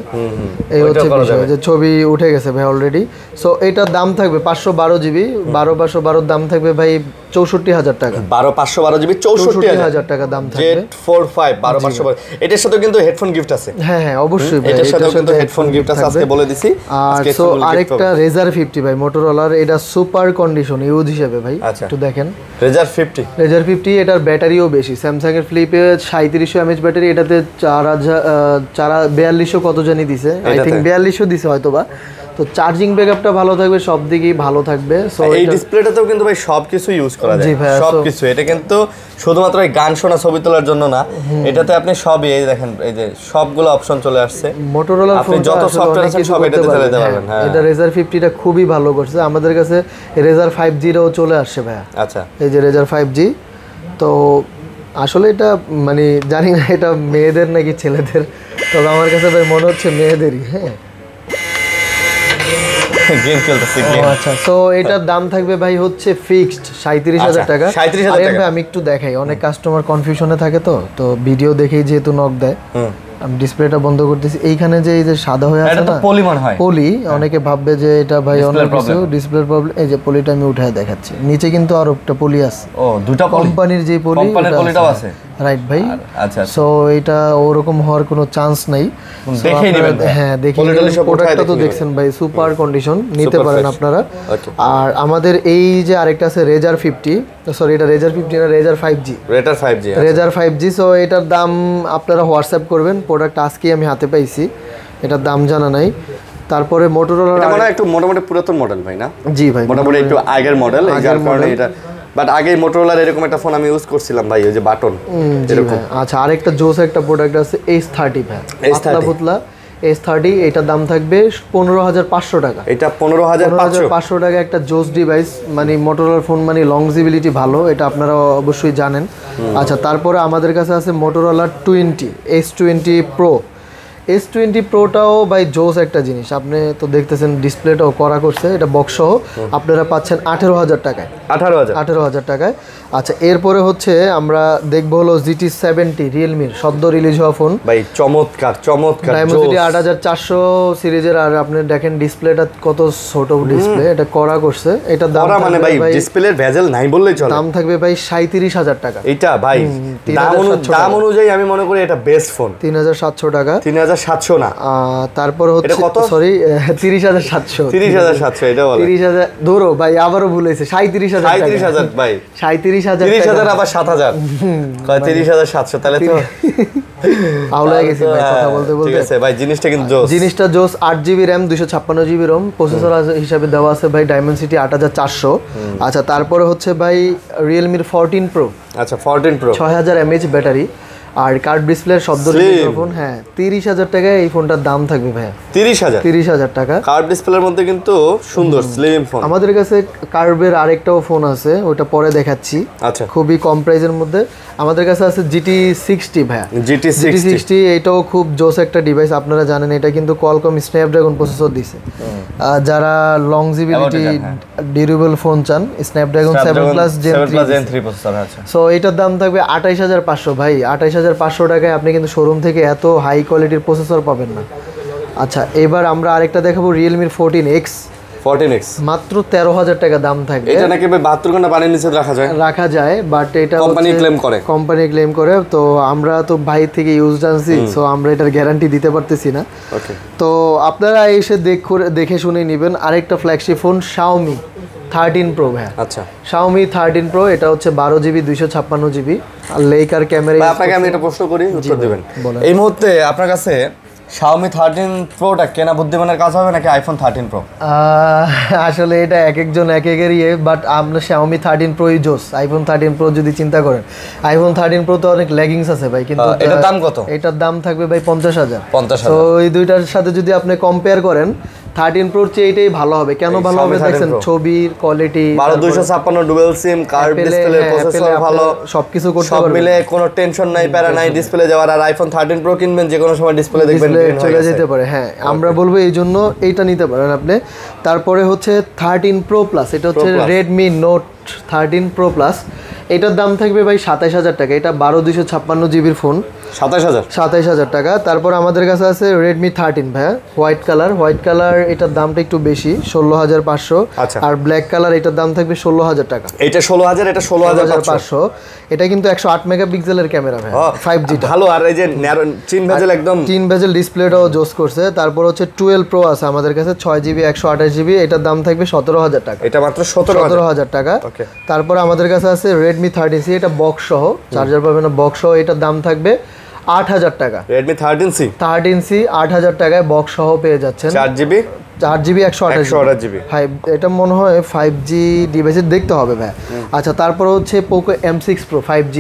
এই হচ্ছে বিষয়, যে ছবি উঠে গেছে ভাই অলরেডি। সো এটার দাম থাকবে 512GB 12/512 দাম থাকবে ভাই 64,000 টাকা। 512GB 64,000 টাকা দাম থাকবে। Z45 12/512। এটার সাথে কিন্তু হেডফোন গিফট আছে। হ্যাঁ হ্যাঁ, অবশ্যই ভাই, এটার সাথে কিন্তু হেডফোন গিফট আছে, আজকে বলে দিছি। আর সো আরেকটা Razr 50 ভাই, মোটরোলার, এটা সুপার কন্ডিশন ইউজ হিসেবে ভাই। একটু দেখেন, Razr 50, এটার ব্যাটারিও বেশি। স্যামসাং এর ফ্লিপে 3700 mAh ব্যাটারি, এটাতে 4200 কত জানি দিছে, আই থিংক 4200 দিছে হয়তোবা। তো চার্জিং ব্যাকআপটা ভালো থাকবে, সব দিকেই ভালো থাকবে। সো এই ডিসপ্লেটাতেও কিন্তু ভাই সবকিছু ইউজ করা যায়, সবকিছু। এটা কিন্তু শুধুমাত্র এই গান শোনা, ছবি তোলার জন্য না, এটাতে আপনি সবই, এই দেখেন, এই যে সবগুলো অপশন চলে আসছে। মোটরোলার আপনি যত সফটওয়্যার আছে সব এটাতে চালাতে পারবেন। হ্যাঁ, এটা Razr 50টা খুবই ভালো করছে। আমাদের কাছে Razr 5Gও চলে আসছে ভাই। আচ্ছা, এই যে Razr 5G। তো আসলে এটা মানে জানি না এটা মেয়েদের নাকি ছেলেদের, তবে আমার কাছে ভাই মনে হচ্ছে মেয়েদেরই। হ্যাঁ, গেম খেলতেছি গেম। আচ্ছা, সো এটার দাম থাকবে ভাই হচ্ছে ফিক্সড 37,000 টাকা। 37,000 টাকা। আমি একটু দেখাই, অনেক কাস্টমার কনফিউশনে থাকে, তো ভিডিও দেখেই যেহেতু নক দেয়। আমি ডিসপ্লেটা বন্ধ করতেছি। এইখানে যে এই যে সাদা হয়ে আছে না, পলি মনে হয়, পলি, অনেকে ভাববে যে এটা ভাই অন্য কিছু, ডিসপ্লের প্রবলেম। এই যে পলিটা আমি উঠায় দেখাচ্ছি, নিচে কিন্তু আরো একটা পলি আছে। ও, দুটো কোম্পানির যে পলি, কোম্পানির পলিটাও আছে, রাইট ভাই? আচ্ছা, সো এটা ওরকম হওয়ার কোনো চান্স নাই। দেখেই নেবেন। হ্যাঁ, দেখে প্রোডাক্টটা তো দেখছেন ভাই, সুপার কন্ডিশন, নিতে পারেন আপনারা। আর আমাদের এই যে আরেকটা আছে Razr 50, সরি এটা Razr 50 না, Razr 5G। Razr 5G। So এটার দাম আপনারা হোয়াটসঅ্যাপ করবেন, প্রোডাক্ট আজকেই আমি হাতে পাইছি, এটার দাম জানা নাই। তারপরে মোটরোলা, এটা মানে একটু মোটামুটি পুরাতন মডেল ভাই, না? জি ভাই, মোটামুটি একটু আগের মডেল, এই যার কারণে এটা। বাট আগে মোটরোলার এরকম একটা ফোন আমি ইউজ করছিলাম ভাই, ওই যে বাটন এরকম। আচ্ছা, আরেকটা জোস একটা প্রোডাক্ট আছে S30 ভাই, পাতলা S30। এটার দাম থাকবে 15,500 টাকা। এটা 15,500 টাকা, একটা জোস ডিভাইস। মানে মোটরোলার ফোন মানে লংজিবিলিটি ভালো, এটা আপনারা অবশ্যই জানেন। আচ্ছা, তারপরে আমাদের কাছে আছে মোটরোলা S20 Pro। S20 প্রোটাও ভাই জোস একটা জিনিস, আপনি তো দেখতেছেন ডিসপ্লেটাও করা করছে, এটা বক্স সহ আপনারা পাচ্ছেন 18,000 টাকায়। 18,000 টাকায়। আচ্ছা, এরপরে হচ্ছে আমরা দেখবো হলো GT70 রিয়েলমির সদ্য রিলিজ হওয়া ফোন ভাই, চমৎকার Dimensity 8400 সিরিজের। আর আপনি দেখেন ডিসপ্লেটা কত ছোট ডিসপ্লে, এটা করা করছে। এটা দাম মানে ভাই ডিসপ্লের ভেজেল নাই বললেই চলে। দাম থাকবে ভাই 37,000 টাকা। এটা ভাই দাম অনুযায়ী আমি মনে করি এটা বেস্ট ফোন। 3,700 টাকা। 3,700 না, তারপর হচ্ছে সরি 30,700 এটা বলে 30,000 ধরো ভাই, আবারও ভুল হয়েছে, 37,000 ভাই 37,000 আবার 7,000 কয় 30,700, তাহলে তো আউলা গেছে ভাই কথা বলতে বলতে। ঠিক আছে ভাই, জিনিসটা জোস 8GB RAM 256GB ROM processor হিসাবে দেওয়া আছে ভাই Dimensity 8400। আচ্ছা, তারপরে হচ্ছে ভাই Realme 14 Pro। আচ্ছা, 14 Pro 6000 mAh ব্যাটারি আর কার্ভ ডিসপ্লের শব্দ ফোন। হ্যাঁ, 30,000 টাকায় এই ফোনটার দাম থাকবে ভাই। 30,000 টাকা। কার্ভ ডিসপ্লের মধ্যে কিন্তু সুন্দর স্লিম ফোন। আমাদের কাছে কার্ভের আরেকটাও ফোন আছে, ওটা পরে দেখাচ্ছি। আচ্ছা, খুবই কম প্রাইসের মধ্যে আমাদের কাছে আছে GT60 ভাই। GT60 এটাও খুব জোস একটা ডিভাইস। আপনারা জানেন এটা কিন্তু কোয়ালকম স্ন্যাপড্রাগন প্রসেসর দিছে। যারা লংজিভিটি ডিউরেবল ফোন চান, স্ন্যাপড্রাগন 7+ Gen 3 প্রসেসর আছে। সো এটার দাম থাকবে 28,500 ভাই। 28,500 টাকায় আপনি কিন্তু শোরুম থেকে এত হাই কোয়ালিটির প্রসেসর পাবেন না। আচ্ছা, এবার আমরা আরেকটা দেখাবো Realme 14X। মাত্র 13,000 টাকা দাম থাকবে। এটা নাকি 72 ঘন্টা পানির নিচে রাখা যায়, বাট এটা কোম্পানি ক্লেম করে। তো আমরা তো ভাই থেকে ইউজ জানছি, সো আমরা এটার গ্যারান্টি দিতে পারতেছি না। তো আপনারা এসে দেখে শুনে নেবেন। আরেকটা ফ্ল্যাগশিপ ফোন Xiaomi 13 Pro ভাই। আচ্ছা, Xiaomi 13 Pro এটা হচ্ছে 12GB 256GB আর লেকার ক্যামেরা। আপনাকে আমি একটা প্রশ্ন করি, উত্তর দিবেন। এই মুহূর্তে আপনার কাছে Xiaomi 13 Proটা কেনা বুদ্ধিমানের কাজ হবে নাকি iPhone 13 Pro? আসলে এটা একজন একেরই, বাট আমরা Xiaomi 13 Pro ই জোস। iPhone 13 Pro যদি চিন্তা করেন, iPhone 13 Pro তো অনেক ল্যাগিংস আছে ভাই, কিন্তু এটার দাম কত? এটার দাম থাকবে ভাই 50,000। তো এই দুইটার সাথে যদি আপনি কম্পেয়ার করেন, 13 Pro চেয়ে এটাই ভালো হবে। কেন ভালো হবে দেখেন, ছবির quality 12256 dual SIM, curve display, processor ভালো, সবকিছু করতে সব পারবেন, মিলে কোনো টেনশন নাই, প্যারা নাই ডিসপ্লে যাওয়ার। আর iPhone 13 Pro কিনবেন, যে কোনো সময় ডিসপ্লে দেখবেন চলে যেতে পারে। হ্যাঁ, আমরা বলবো এই জন্য এইটা নিতে পারেন আপনি। তারপরে হচ্ছে 13 Pro Plus, এটা হচ্ছে Redmi Note 13 Pro Plus। এটার দাম থাকবে ভাই 27,000 টাকা। এটা 12/256GB ফোন, 27,000 টাকা। তারপর আমাদের কাছে আছে Redmi 13 ভাই, হোয়াইট কালার। এটার দামটা একটু বেশি, 16,500। আর ব্ল্যাক কালার এটার দাম থাকবে 16,000 টাকা। এটা 16,000, এটা 16,500। এটা কিন্তু 108 মেগাপিক্সেলের ক্যামেরা ভাই, 5G ভালো। আর এই যে চিন ভেজেল, একদম চিন ভেজেল ডিসপ্লেটাও জোস করছে। তারপর হচ্ছে 12 Pro আছে আমাদের কাছে, 6GB 128GB। এটার দাম থাকবে 17,000 টাকা। এটা মাত্র 17,000 টাকা। তারপর আমাদের কাছে আছে Redmi 13C, এটা বক্স সহ, চার্জার পাবেন না, বক্স সহ। এটার দাম থাকবে 8,000 টাকা। Redmi 13C 8,000 টাকায় বক্স সহ পেয়ে যাচ্ছেন। 4GB 128GB। এটা মনে হয় 5G ডিভাইসে দেখতে হবে ভাই। আচ্ছা, তারপর হচ্ছে Poco M6 Pro 5G।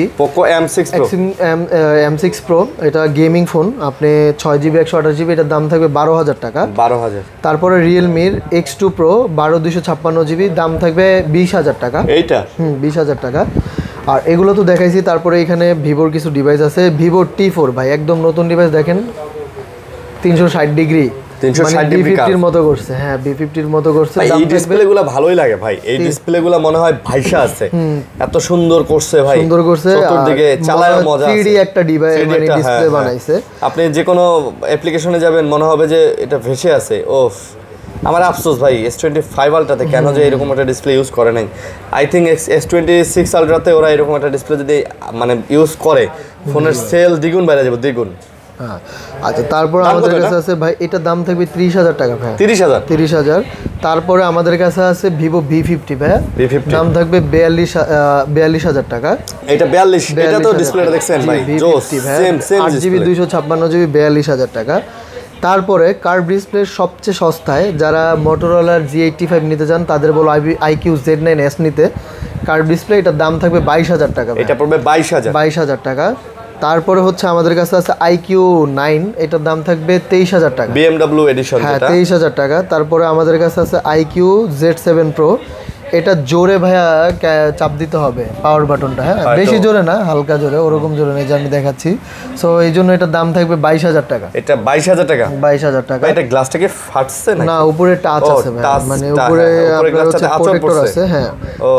M6 Pro এটা গেমিং ফোন, আপনি 6GB 128GB। এটার দাম থাকবে 12,000 টাকা। তারপরে Realme X2 Pro 12/256GB, দাম থাকবে 20,000 টাকা। এইটা 20,000 টাকা। আর এগুলো তো দেখাইছি। তারপরে এখানে ভিভোর কিছু ডিভাইস আছে। Vivo T4 ভাই, একদম নতুন ডিভাইস। দেখেন 360 ডিগ্রি, 360 মতো করছে। হ্যাঁ, B50 মতো করছে। এই ডিসপ্লেগুলো ভালোই লাগে ভাই। এই ডিসপ্লেগুলো মনে হয় ভাইসা আছে, এত সুন্দর করছে ভাই, সুন্দর করছে। চতুর্দিকে চালায়ও মজা আছে। 3D একটা ডিভাইস মানে ডিসপ্লে বানাইছে। আপনি যে কোনো অ্যাপ্লিকেশনে যাবেন, মনে হবে যে এটা ভেসে আছে। ওফ, আমার আফসোস ভাই S25 আলট্রাতে কেন যে এরকম একটা ডিসপ্লে ইউজ করে নাই। আই থিঙ্ক S26 আলট্রাতে ওরা এরকম একটা ডিসপ্লে যদি মানে ইউজ করে, ফোনের সেল দ্বিগুণ বেড়ে যাবে, দ্বিগুণ। আচ্ছা, তারপর আমাদের কাছে আছে ভাই, এটার দাম থাকবে 30,000 টাকা ভাই। 30,000। তারপরে আমাদের কাছে আছে Vivo V50 ভাই, দাম থাকবে 42,000 টাকা। এটা 42, এটা তো ডিসপ্লেটা দেখছেন ভাই, জোস, সেম 8GB 256GB, 42,000 টাকা। তারপরে কার্ভ ডিসপ্লে সবচেয়ে সস্তায়, যারা মোটরোলার G85 নিতে চান তাদের বলো IQ Z9S নিতে। কার্ভ ডিসপ্লে এটার দাম থাকবে 22,000 টাকা। এটা পড়বে 22,000 টাকা। তারপরে হচ্ছে আমাদের কাছে আছে IQ9, এটার দাম থাকবে 23,000 টাকা। BMW এডিশন, হ্যাঁ, 23,000 টাকা। তারপরে আমাদের কাছে আছে IQ Z7 Pro, এটা জোরে ভাইয়া চাপ দিতে হবে পাওয়ার বাটনটা, হ্যাঁ বেশি জোরে না, হালকা জোরে, ওরকম জোরে নেই যে আমি দেখাচ্ছি। সো এই জন্য এটার দাম থাকবে 22,000 টাকা। এটা 22,000 টাকা? 22,000 টাকা। এটা গ্লাসটা কি ফাটছে না? উপরে টাচ আছে ভাই, মানে উপরে আপনার হচ্ছে প্রোটেক্টর আছে, হ্যাঁ।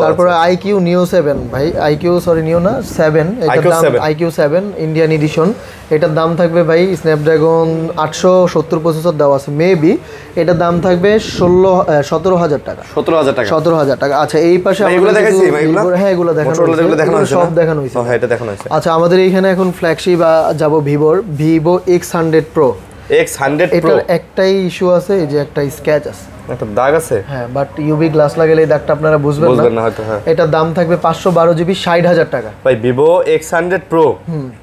তারপরে IQ Neo 7 ভাই, IQ সরি Neo না 7, এটার দাম IQ 7 ইন্ডিয়ান এডিশন। এটার দাম থাকবে ভাই স্ন্যাপড্রাগন 870 প্রসেসর দেওয়া আছে, মেবি এটার দাম থাকবে 17,000 টাকা। 17,000 টাকা। আচ্ছা এই পাশে এগুলো দেখাইছি ভাই? হ্যাঁ এগুলো দেখানো হয়েছে, সব দেখানো হয়েছে। হ্যাঁ এটা দেখানো হয়েছে। আচ্ছা আমাদের এইখানে এখন ফ্ল্যাগশিপ যাব Vivo X100 Pro। X100 Pro এটার একটাই ইস্যু আছে, এই যে একটা স্ক্র্যাচ আছে, একটা দাগ আছে, হ্যাঁ, বাট ইউভি গ্লাস লাগালে এই দাগটা আপনারা বুঝবেন না হয়তো। হ্যাঁ এটার দাম থাকবে 512GB 60,000 টাকা ভাই। Vivo X100 Pro,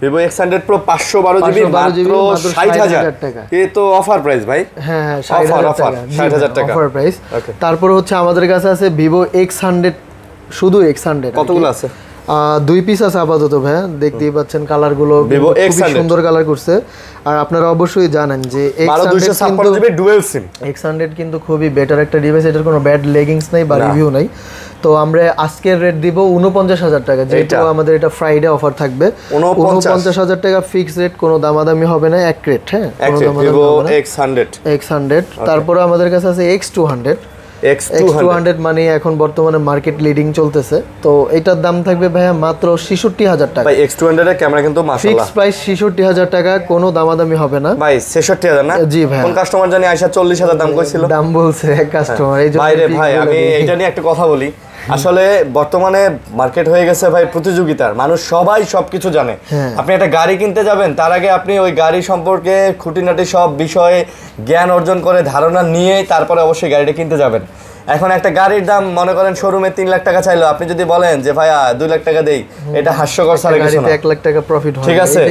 Vivo X100 Pro 512GB মাত্র 60,000 টাকা। এই তো অফার প্রাইস ভাই। হ্যাঁ 60,000 টাকা অফার প্রাইস। তারপর হচ্ছে আমাদের কাছে আছে Vivo X100, শুধু X100। কতগুলো আছে? 2 পিস আছে আপাতত ভাই, দেখতেই পাচ্ছেন কালারগুলো খুব সুন্দর কালার করছে। আর আপনারা অবশ্যই জানেন যে X100 কিন্তু খুবই বেটার একটা ডিভাইস, এটার কোনো ব্যাড লেগিংস নাই বা রিভিউ নাই। তো আমরা আজকের রেট দিব 49,000 টাকা, যেহেতু আমাদের এটা ফ্রাইডে অফার থাকবে। 49,000 টাকা ফিক্স রেট, কোনো দামাদামি হবে না, এক রেট। হ্যাঁ X100। তারপরে আমাদের কাছে আছে X200 মানে এখন বর্তমানে মার্কেট লিডিং চলতেছে। তো এটার দাম থাকবে ভাইয়া মাত্র 66,000 টাকা। ভাই X200 এর ক্যামেরা কিন্তু মাশাআল্লাহ ফিক্স প্রাইস 66,000 টাকা, কোনো দামাদামি হবে না ভাই। 66,000 না? জি ভাই। কোন কাস্টমার জানি আয়শা 40,000 দাম কইছিল, দাম বলছে এক কাস্টমার। এই জন্য ভাই আমি এটা নিয়ে একটা কথা বলি। আসলে বর্তমানে মার্কেট হয়ে গেছে ভাই প্রতিযোগিতার, মানুষ সবাই সবকিছু জানে। আপনি একটা গাড়ি কিনতে যাবেন, তার আগে আপনি ওই গাড়ি সম্পর্কে খুঁটিনাটি সব বিষয়ে জ্ঞান অর্জন করে ধারণা নিয়ে তারপরে অবশ্যই গাড়িটা কিনতে যাবেন। এখন একটা গাড়ির দাম মনে করেন শোরুমে 3 লাখ টাকা চাইলো, আপনি যদি বলেন যে ভাইয়া 2 লাখ টাকা দেই, এটা হাস্যকর ছাড়া কিছু না। 1 লাখ টাকা প্রফিট হয়, ঠিক আছে?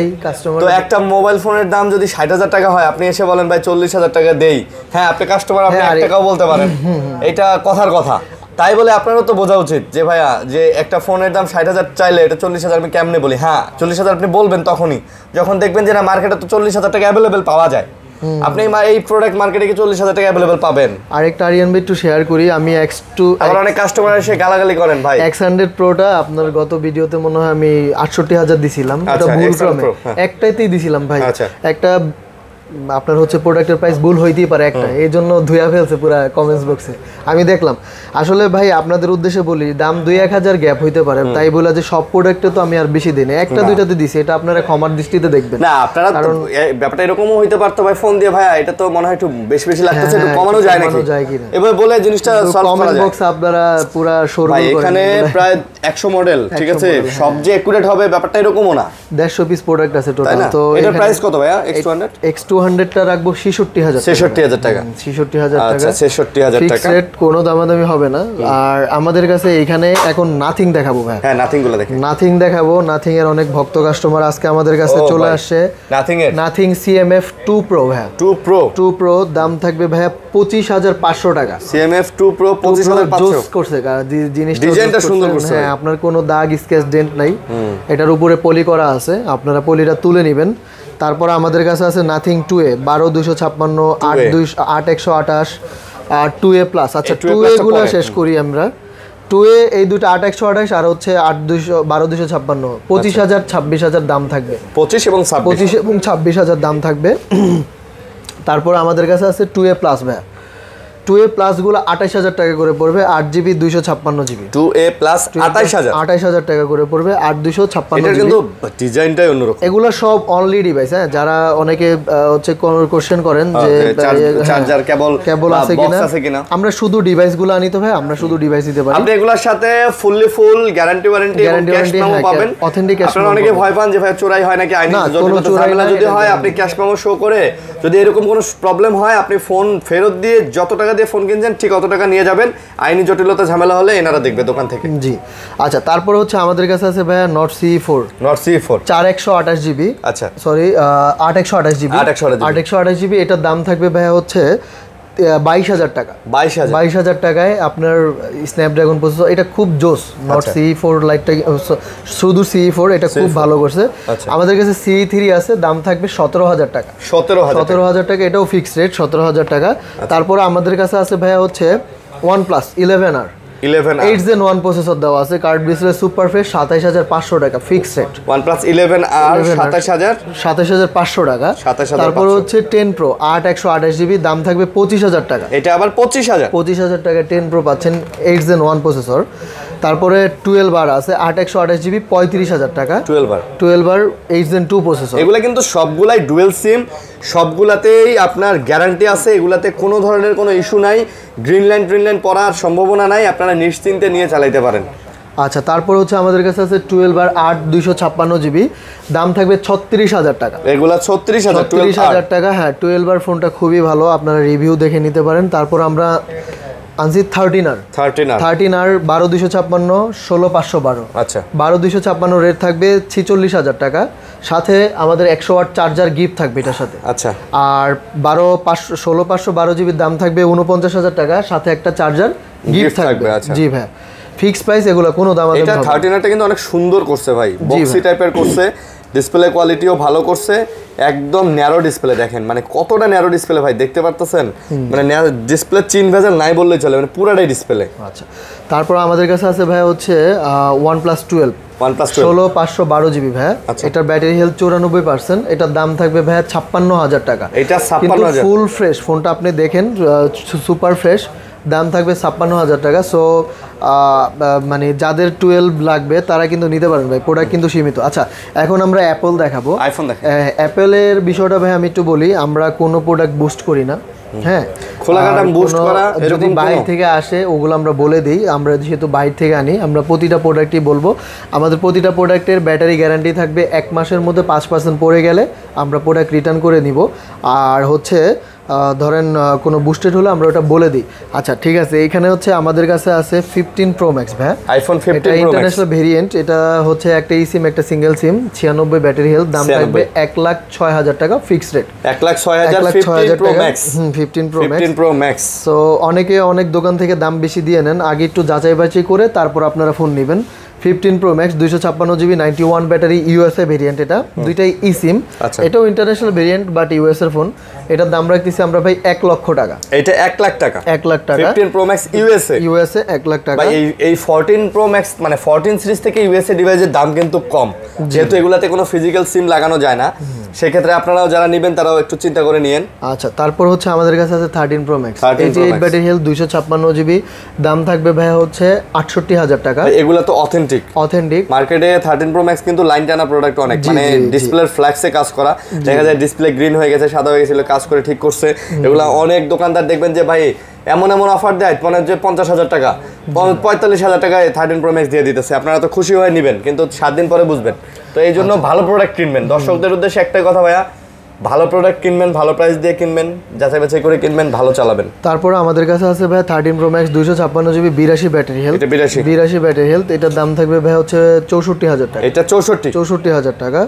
তো একটা মোবাইল ফোনের দাম যদি 60,000 টাকা হয়, আপনি এসে বলেন ভাই 40,000 টাকা দেই, হ্যাঁ আপনি কাস্টমার, আপনি 1 টাকাও বলতে পারেন, এটা কথার কথা। তাই বলে আপনারও তো বোঝা উচিত যে ভাইয়া যে একটা ফোনের দাম 60,000 চাইলে এটা 40,000 আমি কেমনে বলি। হ্যাঁ 40,000 আপনি বলবেন তখনই যখন দেখবেন যে না মার্কেটে তো 40,000 টাকা অ্যাভেলেবেল পাওয়া যায়। আপনি এই প্রোডাক্ট মার্কেটে কি 40,000 টাকা অ্যাভেলেবেল পাবেন। আরেকটা আরিয়ান ভাই একটু শেয়ার করি, আমি আবার অনেক কাস্টমার এসে গালাগালি করেন ভাই। X100 Proটা আপনার গত ভিডিওতে মনে হয় আমি 68,000 দিছিলাম, এটা ভুল ক্রমে একটাইতেই দিছিলাম ভাই। একটা আপনার হচ্ছে প্রোডাক্টের প্রাইস ভুল হইতেই পারে একটা, এই জন্য ধুয়া ফেলছে পুরো কমেন্টস বক্সে, আমি দেখলাম। আসলে ভাই আপনাদের উদ্দেশ্যে বলি, দাম 2-1,000 গ্যাপ হইতে পারে, তাই বলে যে সব প্রোডাক্টে তো আমি আর বেশি দিই না, একটা দুইটাতে দিছি, এটা আপনারা ক্ষমার দৃষ্টিতে দেখবেন না। আপনারা কারণ ব্যাপারটা এরকমও হইতে পারতো ভাই, ফোন দিয়ে ভাই এটা তো মনে হয় একটু বেশি বেশি লাগতেছে, একটু কমানো যায় নাকি, এবার বলে জিনিসটা সলভ করা যায়। কমেন্ট বক্স আপনারা পুরো শোরুম করেন, এখানে প্রায় 100 মডেল, ঠিক আছে? সব যে একুরেট হবে ব্যাপারটা এরকমও না। 150 পিস প্রোডাক্ট আছে টোটাল। তো এটার প্রাইস কত ভাইয়া? X200 টা রাখবো 66,000 টাকা। 66,000 টাকা, আচ্ছা 66,000 টাকা ফিক্স রেট, কোনো দামাদামি হবে না। আর আমাদের কাছে এখানে এখন নাথিং দেখাবো ভাই। হ্যাঁ নাথিং গুলো দেখেন, নাথিং দেখাবো। নাথিং এর অনেক ভক্ত কাস্টমার আজকে আমাদের কাছে চলে আসছে। নাথিং CMF 2 Pro ভাই, 2 Pro দাম থাকবে ভাইয়া 25,500 টাকা। CMF 2 Pro 25,500 জোস করছে, জিনিসটা ডিজাইনটা সুন্দর করছে। হ্যাঁ আপনার কোনো দাগ স্কেচ ডেন্ট নাই, এটার উপরে পলি করা আছে, আপনারা পলিটা তুলে নেবেন। তারপর আমাদের কাছে আছে নাথিং 2A 12-256, 8-128 আর 2A প্লাস। আচ্ছা 2A গুলো শেষ করি আমরা। 2A এই দুটো 8-128 আর হচ্ছে 12-256, 25,000 26,000 দাম থাকবে। 25 এবং 26,000 দাম থাকবে। তারপর আমাদের কাছে আছে 2A প্লাস ভাই, 2A প্লাস গুলো 28,000 টাকা করে পড়বে, 8GB 256GB। 2A প্লাস 28,000 টাকা করে পড়বে, 8-256GB। এটা কিন্তু ডিজাইনটাই অন্যরকম। এগুলো সব অনলি ডিভাইস, হ্যাঁ যারা অনেকে হচ্ছে কোশ্চেন করেন যে চার্জার কেবল আছে কিনা, আমরা শুধু ডিভাইসগুলো আনি তো ভাই, আমরা শুধু ডিভাইস দিতে পারি। আপনি এগুলোর সাথে full guarantee warranty cash memo পাবেন, অথেন্টিক ক্যাশ। আপনারা অনেকে ভয় পান যে ভাই চোরাই হয় নাকি, আইনি ঝামেলা যদি হয় আপনি ক্যাশ মেমো শো করে, যদি এরকম কোনো প্রবলেম হয় আপনি ফোন ফেরত দিয়ে যত টাকা দিয়ে ফোন কিনছেন ঠিক অত টাকা নিয়ে যাবেন, আইনি জটিলতা ঝামেলা হলে এনারা দেখবে দোকান থেকে। জি আচ্ছা, তারপর হচ্ছে আমাদের কাছে আছে ভাইয়া নট CE4 4/128GB। আচ্ছা সরি 8/128GB। এটার দাম থাকবে ভাইয়া হচ্ছে 22,000 টাকা। 22,000 টাকায় আপনার স্ন্যাপড্রাগন প্রসেসর, এটা খুব জোস। নট CE4 লাইটটা শুধু CE4, এটা খুব ভালো করছে। আমাদের কাছে CE3 আছে, দাম থাকবে 17,000 টাকা। 17,000 টাকা, এটাও ফিক্সড রেট 17,000 টাকা। তারপর আমাদের কাছে আছে ভাইয়া হচ্ছে OnePlus 11R 11 8 Gen 1 প্রসেসর দেওয়া আছে, কার্ড ডিসপ্লে সুপার ফ্রেশ 27500 টাকা ফিক্স রেট। OnePlus 11R 27500 টাকা। 27500 তারপর হচ্ছে 10 Pro 8/128GB, দাম থাকবে 25000 টাকা। এটা আবার 25000 টাকা 10 Pro পাচ্ছেন 8 Gen 1 প্রসেসর। তারপরে 12R আছে 8/128GB 35000 টাকা। 12R 8 Gen 2 processor. এগুলা কিন্তু সবগুলাই ডুয়েল সিম, সবগুলাতেই আপনার গ্যারান্টি আছে, এগুলাতে কোনো ধরনের কোনো ইস্যু নাই, গ্রিন লাইন পড়ার সম্ভাবনা নাই, আপনারা নিশ্চিন্তে নিয়ে চালাইতে পারেন। আচ্ছা, তারপর হচ্ছে আমাদের কাছে আছে 12R 8 256GB, দাম থাকবে 36000 টাকা। এগুলা 36000 টাকা। হ্যাঁ, 12R ফোনটা খুবই ভালো, আপনারা রিভিউ দেখে নিতে পারেন। তারপর আমরা আনছি 13R 12256 16512। আচ্ছা, 12256 রেট থাকবে 46000 টাকা, সাথে আমাদের 100 ওয়াট চার্জার গিফট থাকবে এটার সাথে। আচ্ছা, আর 16512GB দাম থাকবে 49000 টাকা, সাথে একটা চার্জার গিফট থাকবে। আচ্ছা, জি ভাই, ফিক্স প্রাইস এগুলো কোনো দাম এটা 13টা কিন্তু অনেক সুন্দর করছে ভাই, বক্সি টাইপের করছে, ডিসপ্লে কোয়ালিটিও ভালো করছে, একদম ন্যারো ডিসপ্লে। দেখেন মানে কতটা ন্যারো ডিসপ্লে ভাই, দেখতে পারতেছেন, মানে ডিসপ্লে চিন ভেজাল নাই বললেই চলে, মানে পুরাটাই ডিসপ্লে। আচ্ছা, তারপর আমাদের কাছে আছে ভাই হচ্ছে OnePlus 12 16512GB ভাই। এটার ব্যাটারি হেলথ 94%, এটার দাম থাকবে ভাই 56000 টাকা। এটা 56000 ফুল ফ্রেশ ফোনটা, আপনি দেখেন সুপার ফ্রেশ, দাম থাকবে 56000 টাকা। সো মানে যাদের 12 লাগবে তারা কিন্তু নিতে পারেন ভাই, প্রোডাক্ট কিন্তু সীমিত। আচ্ছা, এখন আমরা অ্যাপল দেখাবো। আইফোন দেখাবো। অ্যাপেলের বিষয়টা ভাই আমি একটু বলি, আমরা কোনো প্রোডাক্ট বুস্ট করি না। হ্যাঁ, খোলাঘাটা বুস্ট করা যদি বাইরে থেকে আসে ওগুলো আমরা বলে দিই, আমরা যেহেতু বাইরে থেকে আনি, আমরা প্রতিটা প্রোডাক্টই বলবো। আমাদের প্রতিটা প্রোডাক্টের ব্যাটারি গ্যারান্টি থাকবে 1 মাসের মধ্যে 5% পড়ে গেলে আমরা প্রোডাক্ট রিটার্ন করে নিব। আর হচ্ছে ধরেন কোনো বুস্টেড হলে আমরা ওটা বলে দিই। আচ্ছা ঠিক আছে, এইখানে হচ্ছে আমাদের কাছে আছে 15 Pro Max ভাই, আইফোন 15 এটা ইন্টারন্যাশনাল ভেরিয়েন্ট। এটা হচ্ছে একটা সিম একটা সিঙ্গেল সিম, 96 ব্যাটারি হেলথ, দাম থাকবে 1,06,000 টাকা fix rate. 1,06,000 15 Pro Max। 15 Pro Max। So অনেকে অনেক দোকান থেকে দাম বেশি দিয়ে নেন, আগে একটু যাচাই বাছাই করে তারপর আপনারা ফোন নেবেন। 15 Pro Max 256GB 91 battery, USA variant, এটা দুইটাই সিম। এটাও ইন্টারন্যাশনাল ভেরিয়েন্ট বাট ইউএস এর ফোন। এটার দাম রাখতেছি আমরা ভাই 1 লক্ষ টাকা। এটা 1 লাখ টাকা। 1 লাখ টাকা 15 Pro Max ইউএসএ 1 লাখ টাকা। ভাই এই 14 Pro Max মানে 14 সিরিজ থেকে ইউএসএ ডিভাইসের দাম কিন্তু কম, যেহেতু এগুলাতে কোনো ফিজিক্যাল সিম লাগানো যায় না, সেক্ষেত্রে আপনারাও যারা নেবেন তারাও একটু চিন্তা করে নিয়েন। আচ্ছা, তারপর হচ্ছে আমাদের কাছে আছে 13 Pro Max 88 battery health, 256GB, দাম থাকবে ভাই হচ্ছে 68000 টাকা। এগুলা তো অথেন্টিক মার্কেটে 13 Pro Max কিন্তু লাইন টানা প্রোডাক্ট অনেক, মানে ডিসপ্লের ফ্ল্যাক্সে কাজ করা, দেখা যায় ডিসপ্লে গ্রিন হয়ে গেছে, সাদা হয়ে গেছিল, কাজ করে ঠিক করছে। এগুলা অনেক দোকানদার দেখবেন যে ভাই এমন অফার দেয়, মানে যে 50,000 টাকা 45,000 টাকায় 13 Pro Max দিয়ে দিতেছে, আপনারা তো খুশি হয়ে নেবেন, কিন্তু 7 দিন পরে বুঝবেন। তো এই জন্য ভালো প্রোডাক্ট কিনবেন। দর্শকদের উদ্দেশ্যে একটাই কথা ভাইয়া, ভালো প্রোডাক্ট কিনবেন, ভালো প্রাইস দিয়ে কিনবেন, যাচাই বাছাই করে কিনবেন, ভালো চালাবেন। তারপর আমাদের কাছে আছে ভাই 13 Pro Max 256GB 82 battery health, 82 battery health, এটার দাম থাকবে ভাই হচ্ছে 64,000 টাকা। এটা 64,000 টাকা।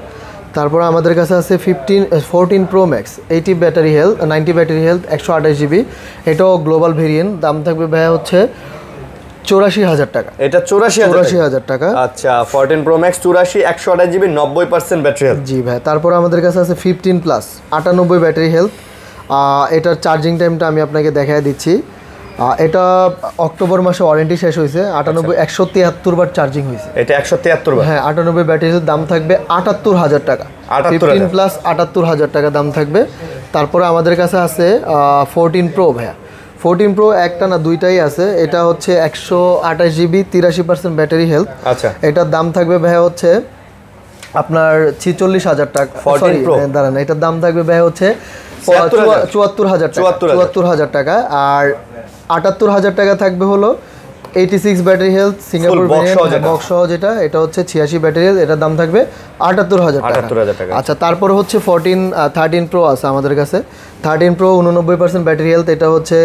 তারপর আমাদের কাছে আছে 14 Pro Max 80 battery health, 90 battery health, 128GB, এটাও গ্লোবাল ভেরিয়েন্ট, দাম থাকবে ভাই হচ্ছে 84,000 টাকা। এটা 84,000 টাকা। আচ্ছা, 14 Pro Max 84 128GB 90% battery health. জি ভাই। তারপর আমাদের কাছে আছে 15 Plus 98 ব্যাটারি হেলথ, এটার চার্জিং টাইমটা আমি আপনাকে দেখায় দিচ্ছি। এটা অক্টোবর মাসে ওয়ারেন্টি শেষ হয়েছে, 173 বার চার্জিং হয়েছে। এটা 173 বার। হ্যাঁ, 98 ব্যাটারির দাম থাকবে 78,000 টাকা। 15 Plus 78,000 টাকা দাম থাকবে। তারপরে আমাদের কাছে আছে 14 Pro ভাইয়া, 14 Pro একটা না দুইটাই আছে। এটা হচ্ছে 128GB 83% ব্যাটারি হেলথ। আচ্ছা, এটার দাম থাকবে ভাইয়া হচ্ছে আপনার 46,000 টাকা। সরি দাঁড়ান, এটার দাম থাকবে ভাইয়া হচ্ছে 74,000 টাকা। আর 78,000 টাকা থাকবে হলো 86 ব্যাটারি হেলথ সিঙ্গাপুর বক্স সহ, যেটা এটা হচ্ছে 86 ব্যাটারি হেলথ, এটার দাম থাকবে 78,000 টাকা। আচ্ছা, তারপর হচ্ছে 13 Pro আছে আমাদের কাছে। 13 Pro 89% ব্যাটারি হেলথ, এটা হচ্ছে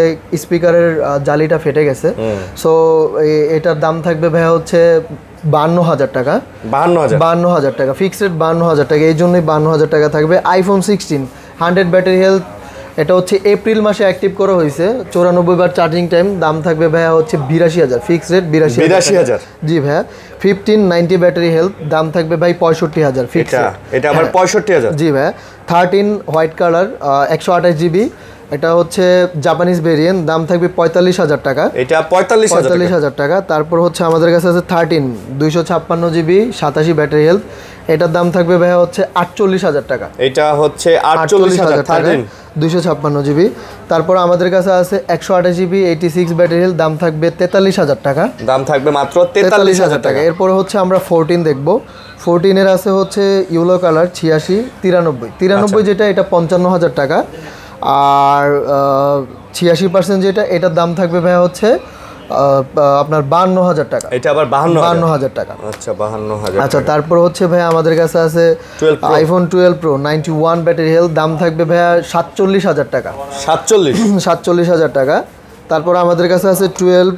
স্পিকারের জালিটা ফেটে গেছে, সো এটার দাম থাকবে ভাই হচ্ছে 52,000 টাকা। 52,000 টাকা ফিক্সড রেট, 52,000 টাকা, এই জন্যই 52,000 টাকা থাকবে। iPhone 16 100 ব্যাটারি হেলথ, এটা হচ্ছে এপ্রিল মাসে অ্যাক্টিভ করা হয়েছে, 94 বার চার্জিং টাইম, দাম থাকবে ভাইয়া হচ্ছে 82,000 ফিক্সড রেট, 82,000। জি ভাইয়া। 15 90 ব্যাটারি হেলথ, দাম থাকবে ভাই 65,000 ফিক্সড রেট। এটা আবার 65,000। জি ভাইয়া। 13 হোয়াইট কালার 128GB এটা হচ্ছে জাপানিজ ভেরিয়েন্ট, দাম থাকবে 45,000 টাকা। এটা 45,000 টাকা। তারপর হচ্ছে আমাদের কাছে আছে 13 256 জিবি 87 ব্যাটারি হেলথ, এটার দাম থাকবে ভাইয়া হচ্ছে 48,000 টাকা। এটা হচ্ছে 48,000 টাকা 256 জিবি। তারপর আমাদের কাছে আছে 128 জিবি 86 ব্যাটারি হেলথ, দাম থাকবে 43,000 টাকা। দাম থাকবে মাত্র 43,000 টাকা। এরপর হচ্ছে আমরা 14 দেখব। 14 এর আছে হচ্ছে ইয়েলো কালার 86 93 যেটা, এটা 55,000 টাকা। আর 86% যেটা, এটার দাম থাকবে ভাইয়া হচ্ছে আপনার 52,000 টাকা। এটা আবার 52,000 টাকা। আচ্ছা 52,000। আচ্ছা, তারপর হচ্ছে ভাইয়া আমাদের কাছে আছে আইফোন 12 প্রো 91 ব্যাটারি হেলথ, দাম থাকবে ভাইয়া 47,000 টাকা। 47,000 টাকা। তারপর আমাদের কাছে আছে 12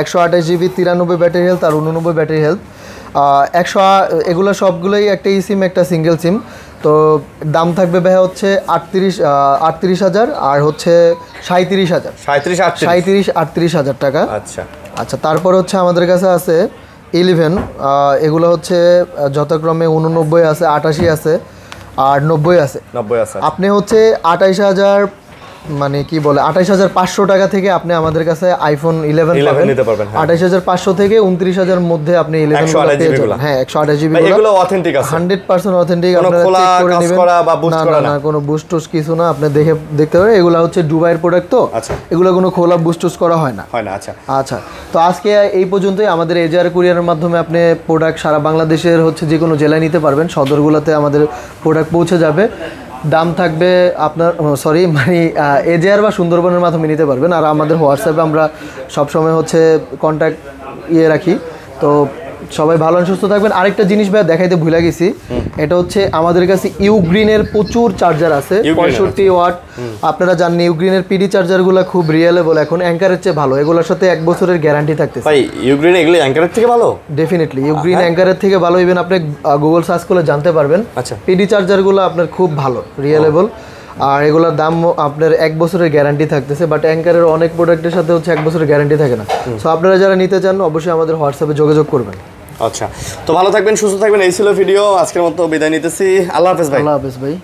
128 জিবি 93 ব্যাটারি হেলথ আর 89 ব্যাটারি হেলথ। 100 এগুলো সবগুলোই একটা ই সিম, একটা সিঙ্গেল সিম। তো দাম থাকবে ভাইয়া হচ্ছে 38,000 আর হচ্ছে 37,000 টাকা। আচ্ছা আচ্ছা, তারপর হচ্ছে আমাদের কাছে আছে 11 এগুলো হচ্ছে যথাক্রমে 89 আছে, 88 আছে আর 90 আছে। আপনি হচ্ছে 28,000 মানে কি বলে 28,500 টাকা থেকে আপনি আমাদের কাছে আইফোন 11 নিতে পারবেন। 28,500 থেকে 29,000 মধ্যে আপনি 11 পেয়ে যাবেন। হ্যাঁ, 128 জিবি এগুলো অথেন্টিক আছে, 100% অথেন্টিক। আপনারা চেক করে নেবেন, না কোনো বুস্টস কিছু না, আপনি দেখতে পারেন। এগুলো হচ্ছে দুবাইয়ের প্রোডাক্ট, তো এগুলো কোনো খোলা বুস্টস করা হয় না। আচ্ছা, তো আজকে এই পর্যন্তই। আমাদের এজআর কুরিয়ারের মাধ্যমে আপনি প্রোডাক্ট সারা বাংলাদেশের হচ্ছে যে কোনো জেলায় নিতে পারবেন, সদরগুলোতে আমাদের প্রোডাক্ট পৌঁছে যাবে। দাম থাকবে আপনার মানে এজআর বা সুন্দরবনের মাধ্যমে নিতে পারবেন। আর আমাদের হোয়াটসঅ্যাপে আমরা সবসময় হচ্ছে কন্ট্যাক্ট রাখি। তো সবাই ভালো সুস্থ থাকবেন। আরেকটা জিনিস ভাই দেখাইতে ভুলে গেছি, এটা হচ্ছে আমাদের কাছে ইউগ্রিনের প্রচুর চার্জার আছে 65 ওয়াট। আপনারা জানেন ইউগ্রিনের পিডি চার্জারগুলো খুব রিয়েলেবল, এখন অ্যাঙ্কারের চেয়ে ভালো। এগুলোর সাথে 1 বছরের গ্যারান্টি থাকতেছে। ভাই ইউগ্রিন এগুলো অ্যাঙ্কারের থেকে ভালো? ডেফিনেটলি ইউগ্রিন অ্যাঙ্কারের থেকে ভালো। ইভেন আপনি গুগল সার্চ করলে জানতে পারবেন। আচ্ছা, পিডি চার্জারগুলো আপনার খুব ভালো, রিয়েলেবল। আর এগুলোর দাম আপনার 1 বছরের গ্যারান্টি থাকতেছে, বাট অ্যাঙ্কারের অনেক প্রোডাক্টের সাথে হচ্ছে 1 বছরের গ্যারান্টি থাকে না। সো আপনারা যারা নিতে চান অবশ্যই আমাদের হোয়াটসঅ্যাপে যোগাযোগ করবেন। আচ্ছা, তো ভালো থাকবেন, সুস্থ থাকবেন। এই ছিল ভিডিও, আজকের মতো বিদায় নিতেছি। আল্লাহ হাফেজ ভাই। আল্লাহ হাফেজ ভাই।